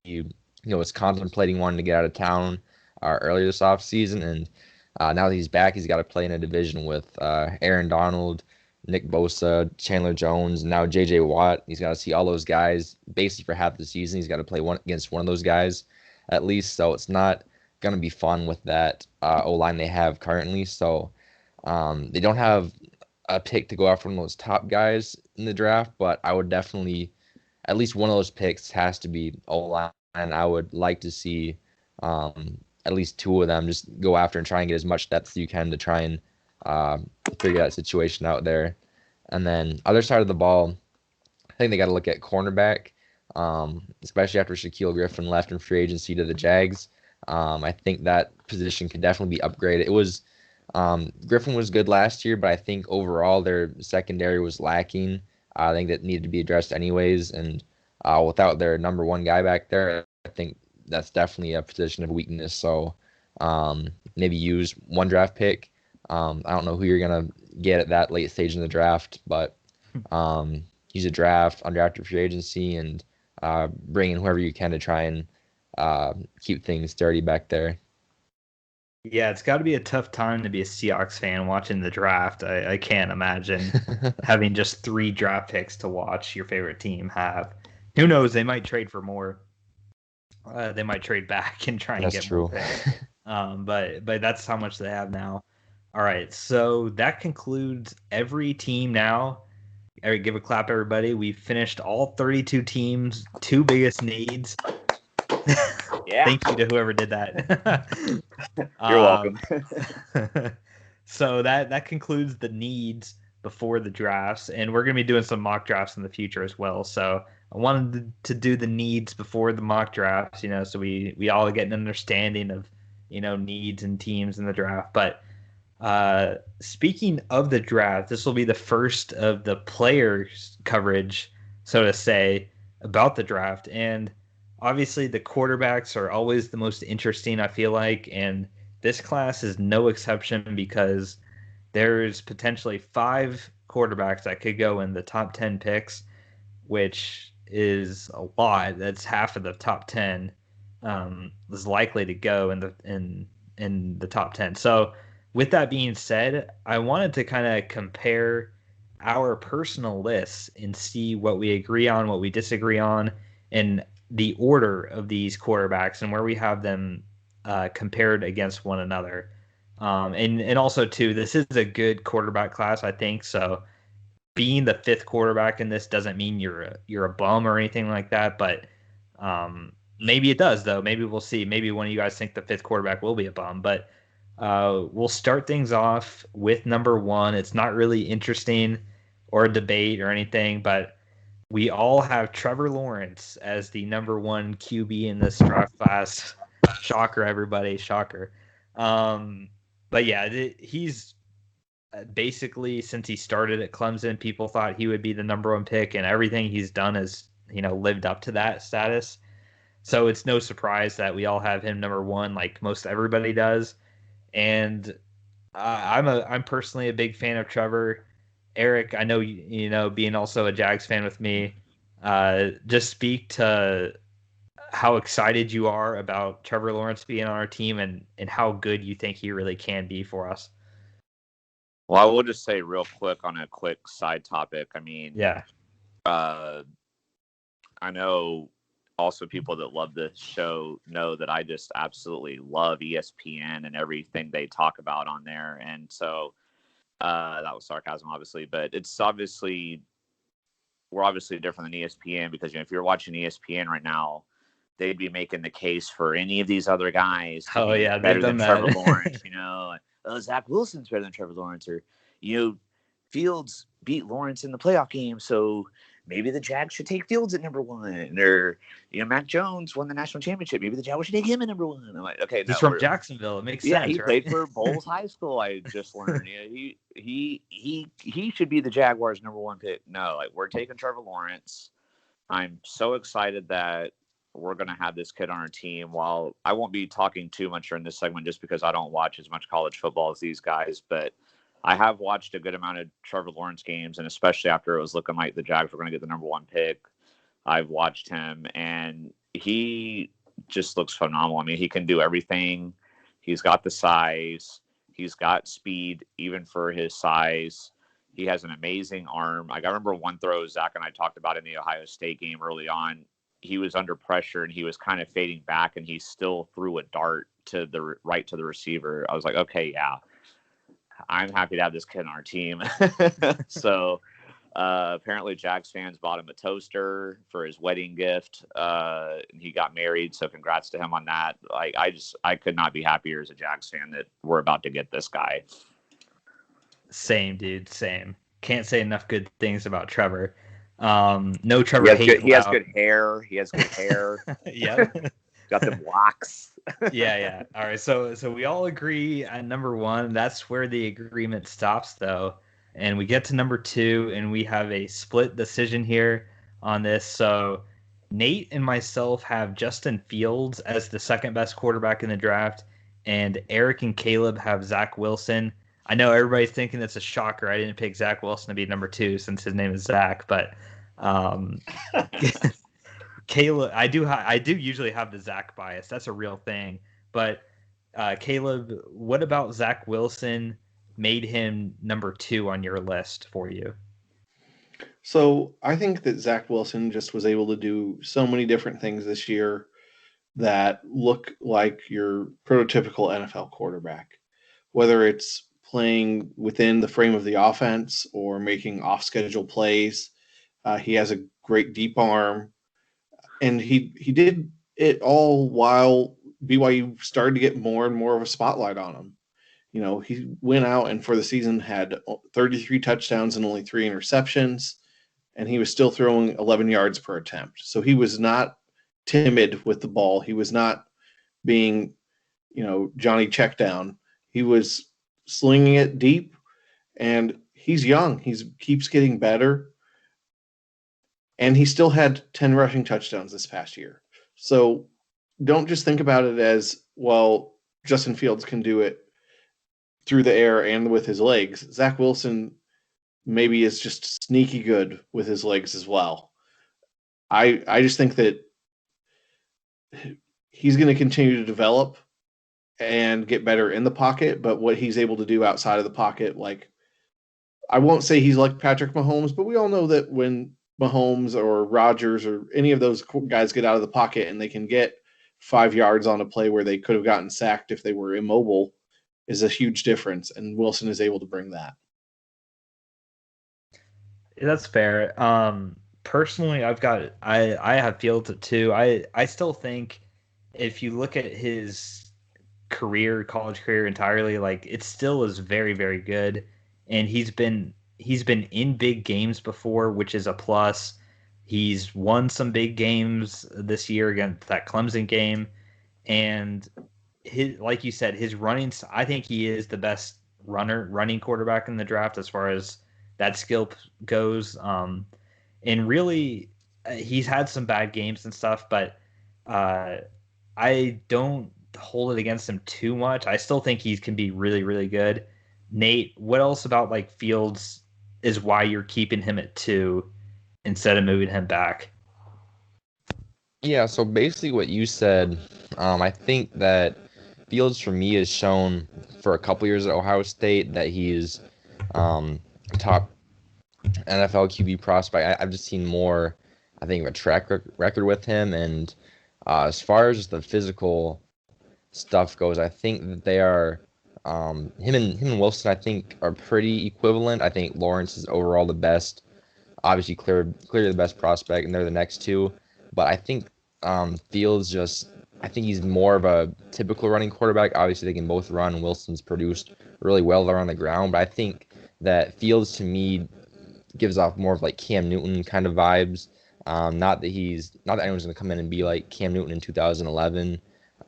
was contemplating wanting to get out of town earlier this offseason, and now that he's back, he's got to play in a division with Aaron Donald, Nick Bosa, Chandler Jones, and now J.J. Watt. He's got to see all those guys basically for half the season. He's got to play against one of those guys at least, so it's not going to be fun with that O-line they have currently. So they don't have a pick to go after one of those top guys in the draft, but I would definitely, at least one of those picks has to be O-line, and I would like to see at least 2 of them just go after and try and get as much depth as you can to try and figure that situation out there. And then other side of the ball, I think they got to look at cornerback, especially after Shaquille Griffin left in free agency to the Jags. I think that position could definitely be upgraded. It was Griffin was good last year, but I think overall their secondary was lacking. I think that needed to be addressed anyways. And without their number 1 guy back there, I think that's definitely a position of weakness. So maybe use 1 draft pick. I don't know who you're going to get at that late stage in the draft, but use a draft, undrafted free agency, and bring in whoever you can to try and keep things sturdy back there. Yeah, it's got to be a tough time to be a Seahawks fan watching the draft. I can't imagine having just 3 draft picks to watch your favorite team have. Who knows? They might trade for more. They might trade back and try and get more picks. But that's how much they have now. All right, so that concludes every team now. Give a clap, everybody. We've finished all 32 teams, 2 biggest needs. Yeah. Thank you to whoever did that. You're welcome. So that concludes the needs before the drafts, and we're going to be doing some mock drafts in the future as well. So I wanted to do the needs before the mock drafts, so we all get an understanding of, needs and teams in the draft. But speaking of the draft, this will be the first of the players coverage, so to say, about the draft. And obviously the quarterbacks are always the most interesting, I feel like, and this class is no exception because there's potentially 5 quarterbacks that could go in the top 10 picks, which is a lot. That's half of the top 10 is likely to go in the top 10. So with that being said, I wanted to kind of compare our personal lists and see what we agree on, what we disagree on, and the order of these quarterbacks and where we have them compared against one another. And also, too, this is a good quarterback class, I think. So being the 5th quarterback in this doesn't mean you're a bum or anything like that. But maybe it does, though. Maybe we'll see. Maybe one of you guys think the fifth quarterback will be a bum. But we'll start things off with number one. It's not really interesting or a debate or anything, but we all have Trevor Lawrence as the number one QB in this draft class. Shocker, everybody. Shocker. But yeah, he's basically, since he started at Clemson, people thought he would be the number one pick, and everything he's done has, lived up to that status. So it's no surprise that we all have him number one, like most everybody does. And I'm personally a big fan of Trevor. Eric, I know being also a Jags fan with me. Just speak to how excited you are about Trevor Lawrence being on our team and how good you think he really can be for us. Well, I will just say real quick on a quick side topic. I mean, yeah, I know also people that love this show know that I just absolutely love ESPN and everything they talk about on there. And so that was sarcasm, obviously, but it's obviously, we're obviously different than ESPN because, if you're watching ESPN right now, they'd be making the case for any of these other guys to be better than Trevor Lawrence, Zach Wilson's better than Trevor Lawrence, or, Fields beat Lawrence in the playoff game, so maybe the Jags should take Fields at number one, or, Mac Jones won the national championship, maybe the Jags should take him at number one. I'm like, okay, he's from Jacksonville. It makes sense. Yeah, he right? played for Bowles High School. I just learned. He should be the Jaguars' number one pick. No, we're taking Trevor Lawrence. I'm so excited that we're going to have this kid on our team. While I won't be talking too much during this segment just because I don't watch as much college football as these guys, but I have watched a good amount of Trevor Lawrence games, and especially after it was looking like the Jags were going to get the number one pick, I've watched him, and he just looks phenomenal. I mean, he can do everything. He's got the size. He's got speed, even for his size. He has an amazing arm. I remember one throw Zach and I talked about in the Ohio State game early on. He was under pressure and he was kind of fading back, and he still threw a dart to the right to the receiver. I was like, okay, yeah, I'm happy to have this kid on our team. So apparently Jags fans bought him a toaster for his wedding gift. He got married, so congrats to him on that. I could not be happier as a Jags fan that we're about to get this guy. Same, dude. Same. Can't say enough good things about Trevor. No Trevor hate. He has good hair. Yeah. Got them locks. Yeah. All right. So we all agree at number one. That's where the agreement stops, though. And we get to number two, and we have a split decision here on this. So Nate and myself have Justin Fields as the second best quarterback in the draft, and Eric and Caleb have Zach Wilson. I know everybody's thinking it's a shocker. I didn't pick Zach Wilson to be number two since his name is Zach, but Caleb, I do usually have the Zach bias. That's a real thing. But Caleb, what about Zach Wilson made him number two on your list for you? So I think that Zach Wilson just was able to do so many different things this year that look like your prototypical NFL quarterback, whether it's playing within the frame of the offense or making off-schedule plays. He has a great deep arm, and he did it all while BYU started to get more and more of a spotlight on him. He went out and for the season had 33 touchdowns and only 3 interceptions, and he was still throwing 11 yards per attempt. So he was not timid with the ball. He was not being, Johnny Checkdown. He was slinging it deep, and he's young. He keeps getting better, and he still had 10 rushing touchdowns this past year. So don't just think about it as, well, Justin Fields can do it through the air and with his legs. Zach Wilson maybe is just sneaky good with his legs as well. I just think that he's going to continue to develop and get better in the pocket, but what he's able to do outside of the pocket, I won't say he's like Patrick Mahomes, but we all know that when Mahomes or Rodgers or any of those guys get out of the pocket and they can get 5 yards on a play where they could have gotten sacked if they were immobile, is a huge difference, and Wilson is able to bring that. That's fair. personally, I have Fields at 2. I still think if you look at his college career entirely, like it still is very, very good. And he's been in big games before, which is a plus. He's won some big games this year against that Clemson game. And his, like you said, his running, I think he is the best running quarterback in the draft as far as that skill goes. And really, he's had some bad games and stuff, but I don't hold it against him too much. I still think he can be really, really good. Nate, what else about like Fields is why you're keeping him at 2 instead of moving him back? Yeah, so basically what you said, I think that Fields for me has shown for a couple years at Ohio State that he's top NFL QB prospect. I've just seen more, I think, of a track record with him. And as far as the physical stuff goes, I think that they are him and Wilson, I think, are pretty equivalent. I think Lawrence is overall the best, obviously clearly the best prospect, and they're the next two. But I think Fields I think he's more of a typical running quarterback. Obviously, they can both run. Wilson's produced really well there on the ground, but I think that Fields to me gives off more of like Cam Newton kind of vibes. Not that anyone's going to come in and be like Cam Newton in 2011.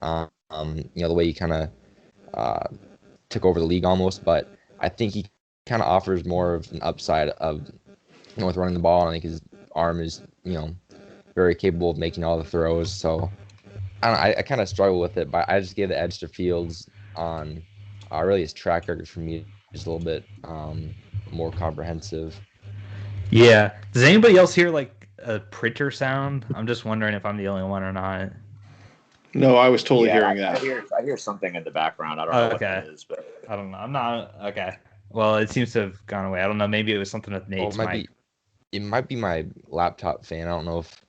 The way he kind of took over the league almost, but I think he kind of offers more of an upside of with running the ball, and I think his arm is very capable of making all the throws. So I kind of struggle with it, but I just gave the edge to Fields on really his track record for me is a little bit more comprehensive. Yeah. Does anybody else hear like a printer sound? I'm just wondering if I'm the only one or not. No, I was totally hearing that. I hear something in the background. I don't know what that is, but I don't know. I'm not okay. Well, it seems to have gone away. I don't know. Maybe it was something with Nate's mic. It might be my laptop fan. I don't know if.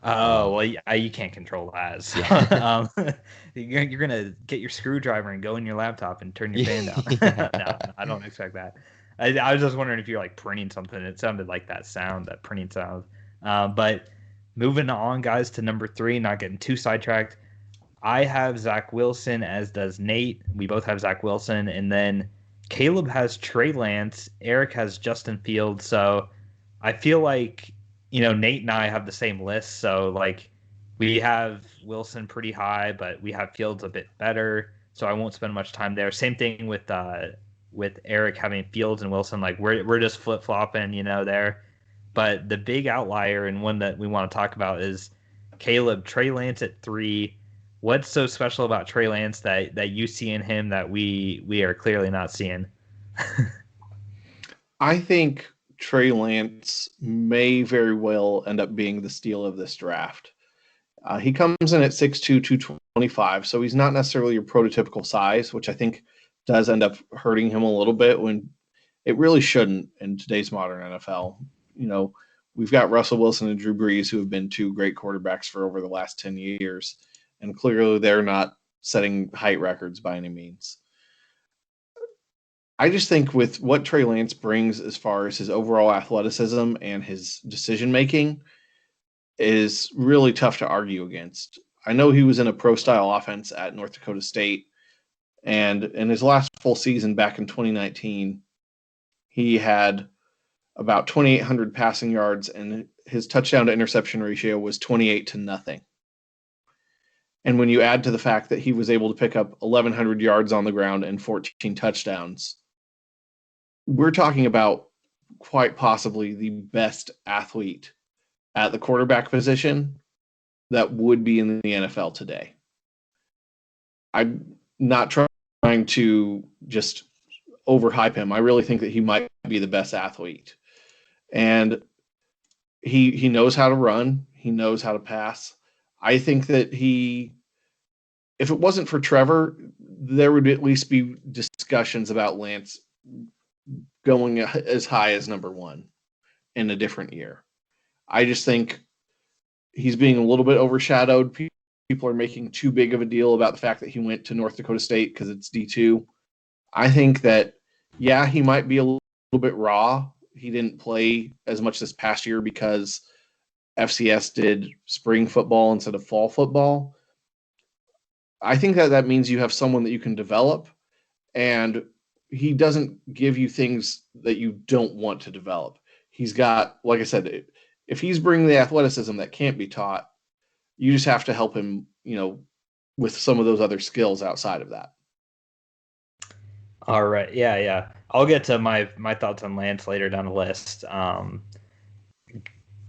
Oh well, you can't control that. So, you're gonna get your screwdriver and go in your laptop and turn your fan down. No, I don't expect that. I was just wondering if you're like printing something. It sounded like that printing sound. But moving on, guys, to number 3. Not getting too sidetracked. I have Zach Wilson, as does Nate. We both have Zach Wilson, and then Caleb has Trey Lance. Eric has Justin Fields. So I feel like Nate and I have the same list, so like we have Wilson pretty high, but we have Fields a bit better, so I won't spend much time there. Same thing with Eric having Fields and Wilson, like we're just flip-flopping, there. But the big outlier and one that we want to talk about is Caleb, Trey Lance at 3. What's so special about Trey Lance that you see in him that we are clearly not seeing? I think Trey Lance may very well end up being the steal of this draft. He comes in at 6'2", 225, so he's not necessarily your prototypical size, which I think does end up hurting him a little bit when it really shouldn't in today's modern NFL. We've got Russell Wilson and Drew Brees, who have been 2 great quarterbacks for over the last 10 years, and clearly they're not setting height records by any means. I just think with what Trey Lance brings as far as his overall athleticism and his decision-making is really tough to argue against. I know he was in a pro-style offense at North Dakota State, and in his last full season back in 2019, he had about 2,800 passing yards, and his touchdown-to-interception ratio was 28-0. And when you add to the fact that he was able to pick up 1,100 yards on the ground and 14 touchdowns, we're talking about quite possibly the best athlete at the quarterback position that would be in the NFL today. I'm not trying to just overhype him. I really think that he might be the best athlete. And he knows how to run. He knows how to pass. I think that if it wasn't for Trevor, there would at least be discussions about Lance going as high as number 1 in a different year. I just think he's being a little bit overshadowed. People are making too big of a deal about the fact that he went to North Dakota State because it's D2. I think that, he might be a little bit raw. He didn't play as much this past year because FCS did spring football instead of fall football. I think that means you have someone that you can develop, and he doesn't give you things that you don't want to develop. He's got, like I said, if he's bringing the athleticism that can't be taught, you just have to help him, with some of those other skills outside of that. All right. Yeah. I'll get to my thoughts on Lance later down the list.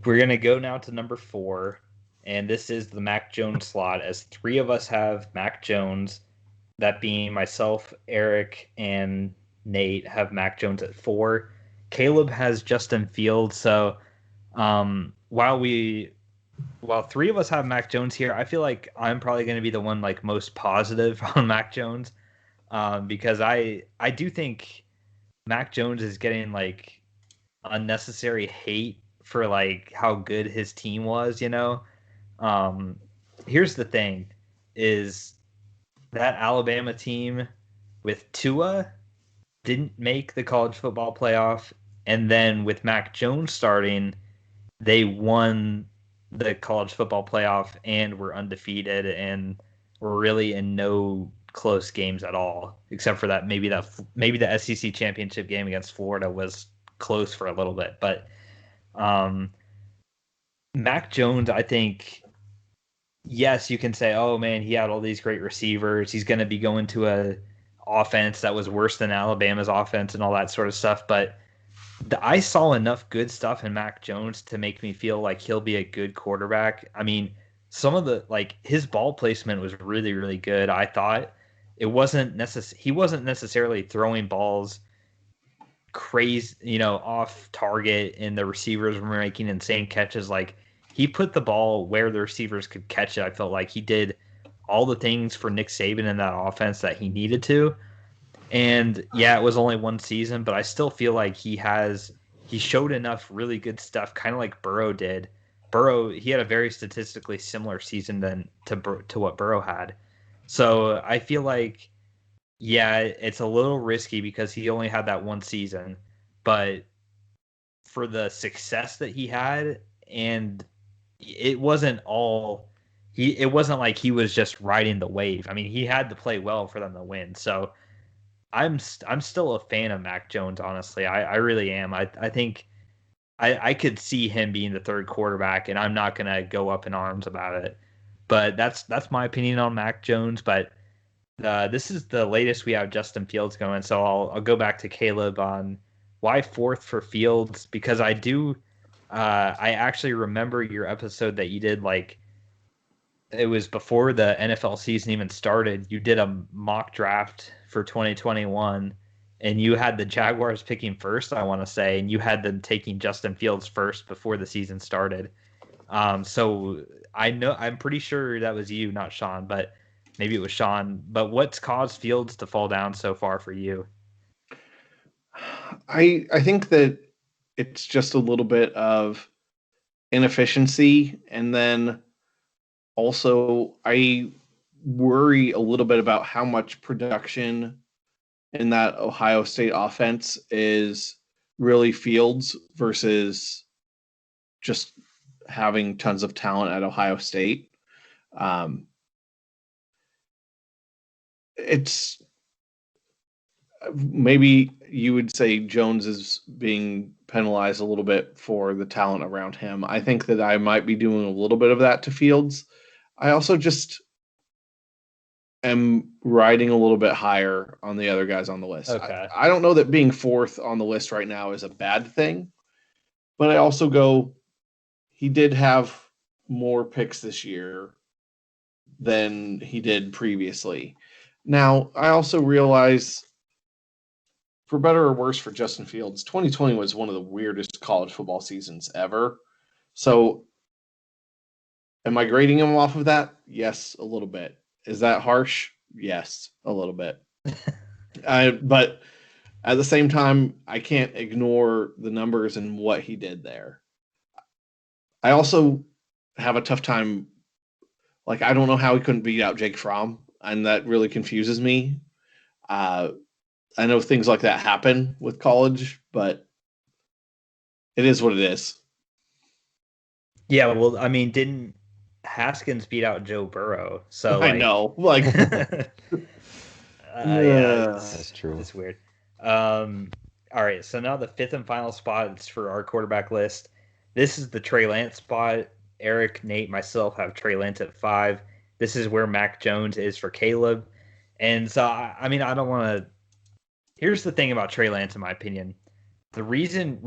We're going to go now to number 4, and this is the Mac Jones slot, as 3 of us have Mac Jones, that being myself, Eric, and Nate have Mac Jones at 4. Caleb has Justin Fields, so while 3 of us have Mac Jones here, I feel like I'm probably going to be the one like most positive on Mac Jones, because I do think Mac Jones is getting like unnecessary hate for like how good his team was. Here's the thing: is that Alabama team with Tua didn't make the college football playoff, and then with Mac Jones starting, they won the college football playoff and were undefeated and were really in no close games at all, except for maybe the SEC championship game against Florida was close for a little bit. But Mac Jones, I think, yes, you can say, oh man, he had all these great receivers. He's going to be going to a offense that was worse than Alabama's offense and all that sort of stuff. But I saw enough good stuff in Mac Jones to make me feel like he'll be a good quarterback. I mean, some of the his ball placement was really, really good. I thought he wasn't necessarily throwing balls crazy, off target, and the receivers were making insane catches. Like, he put the ball where the receivers could catch it. I felt like he did all the things for Nick Saban in that offense that he needed to. And yeah, it was only one season, but I still feel like he showed enough really good stuff, kind of like Burrow did. Burrow, he had a very statistically similar season to what Burrow had. So I feel like, yeah, it's a little risky because he only had that one season, but for the success that he had, and it wasn't like he was just riding the wave. I mean, he had to play well for them to win. So I'm still a fan of Mac Jones, honestly. I really am. I think I could see him being the third quarterback, and I'm not gonna go up in arms about it. But that's my opinion on Mac Jones. But this is the latest we have Justin Fields going, so I'll go back to Caleb on why 4th for Fields, because I actually remember your episode that you did, like, it was before the NFL season even started. You did a mock draft for 2021, and you had the Jaguars picking first, I want to say, and you had them taking Justin Fields first before the season started. So I'm pretty sure that was you, not Sean, but maybe it was Sean. But what's caused Fields to fall down so far for you? I think that it's just a little bit of inefficiency, and then also I worry a little bit about how much production in that Ohio State offense is really Fields versus just having tons of talent at Ohio State. It's maybe you would say Jones is being penalized a little bit for the talent around him. I think that I might be doing a little bit of that to Fields. I also just am riding a little bit higher on the other guys on the list. Okay. I don't know that being 4th on the list right now is a bad thing, but I also go, he did have more picks this year than he did previously. Now, I also realize, for better or worse for Justin Fields, 2020 was one of the weirdest college football seasons ever. So, am I grading him off of that? Yes, a little bit. Is that harsh? Yes, a little bit. But at the same time, I can't ignore the numbers and what he did there. I also have a tough time. Like, I don't know how he couldn't beat out Jake Fromm, and that really confuses me. I know things like that happen with college, but it is what it is. Yeah, well, I mean, didn't Haskins beat out Joe Burrow? So I like, know. Like, yeah, That's true. it's weird. All right, so now the fifth and final spot is for our quarterback list. This is the Trey Lance spot. Eric, Nate, myself have Trey Lance at 5. This is where Mac Jones is for Caleb. And so, I mean, I don't want to. Here's the thing about Trey Lance, in my opinion. The reason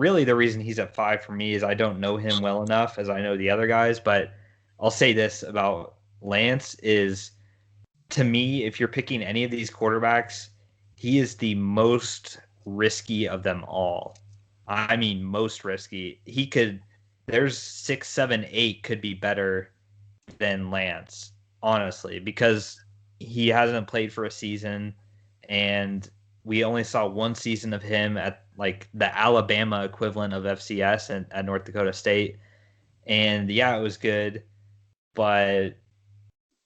he's at 5 for me is I don't know him well enough as I know the other guys. But I'll say this about Lance is, to me, if you're picking any of these quarterbacks, he is the most risky of them all. I mean, most risky. There's 6, 7, 8 could be better than Lance, honestly, because he hasn't played for a season, and we only saw one season of him at like the Alabama equivalent of FCS and at North Dakota State. And yeah, it was good, but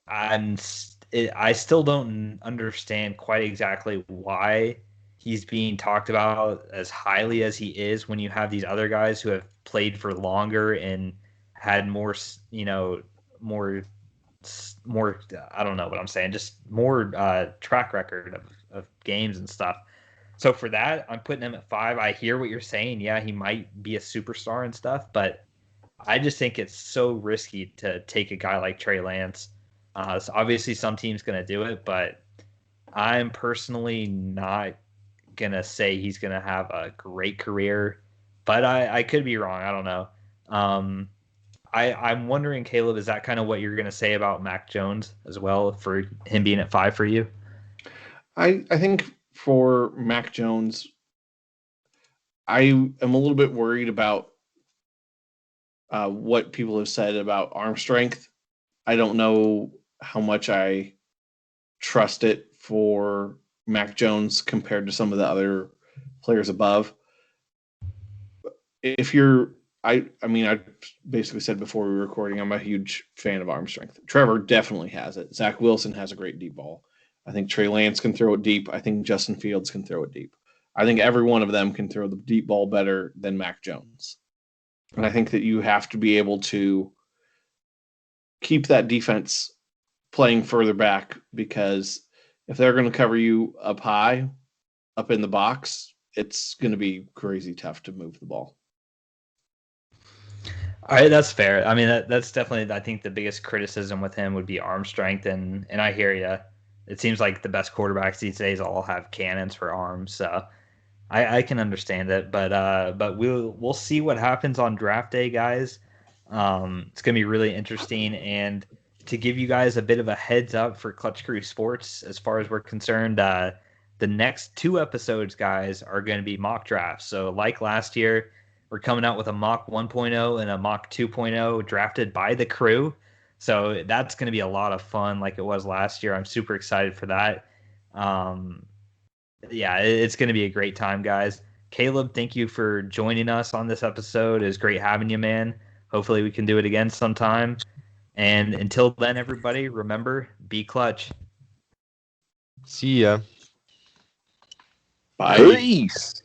I still don't understand quite exactly why he's being talked about as highly as he is when you have these other guys who have played for longer and had more, more, more. I don't know what I'm saying, just more track record of games and stuff. So for that, I'm putting him at 5. I hear what you're saying. Yeah, he might be a superstar and stuff, but I just think it's so risky to take a guy like Trey Lance. So obviously, some team's going to do it, but I'm personally not going to say he's going to have a great career. But I could be wrong. I don't know. I'm wondering, Caleb, is that kind of what you're going to say about Mac Jones as well, for him being at 5 for you? I think for Mac Jones, I am a little bit worried about what people have said about arm strength. I don't know how much I trust it for Mac Jones compared to some of the other players above. If you're, I mean, I basically said before we were recording, I'm a huge fan of arm strength. Trevor definitely has it. Zach Wilson has a great deep ball. I think Trey Lance can throw it deep. I think Justin Fields can throw it deep. I think every one of them can throw the deep ball better than Mac Jones. And I think that you have to be able to keep that defense playing further back, because if they're going to cover you up high, up in the box, it's going to be crazy tough to move the ball. All right, that's fair. I mean, that's definitely, I think, the biggest criticism with him would be arm strength, and I hear you. It seems like the best quarterbacks these days all have cannons for arms, so I can understand it. But we'll see what happens on draft day, guys. It's gonna be really interesting, and to give you guys a bit of a heads up for Clutch Crew Sports, as far as we're concerned, the next 2 episodes, guys, are going to be mock drafts. So like last year, we're coming out with a mock 1.0 and a mock 2.0 drafted by the crew. So that's going to be a lot of fun, like it was last year. I'm super excited for that. Yeah, it's going to be a great time, guys. Caleb, thank you for joining us on this episode. It was great having you, man. Hopefully we can do it again sometime. And until then, everybody, remember, be clutch. See ya. Bye. Peace.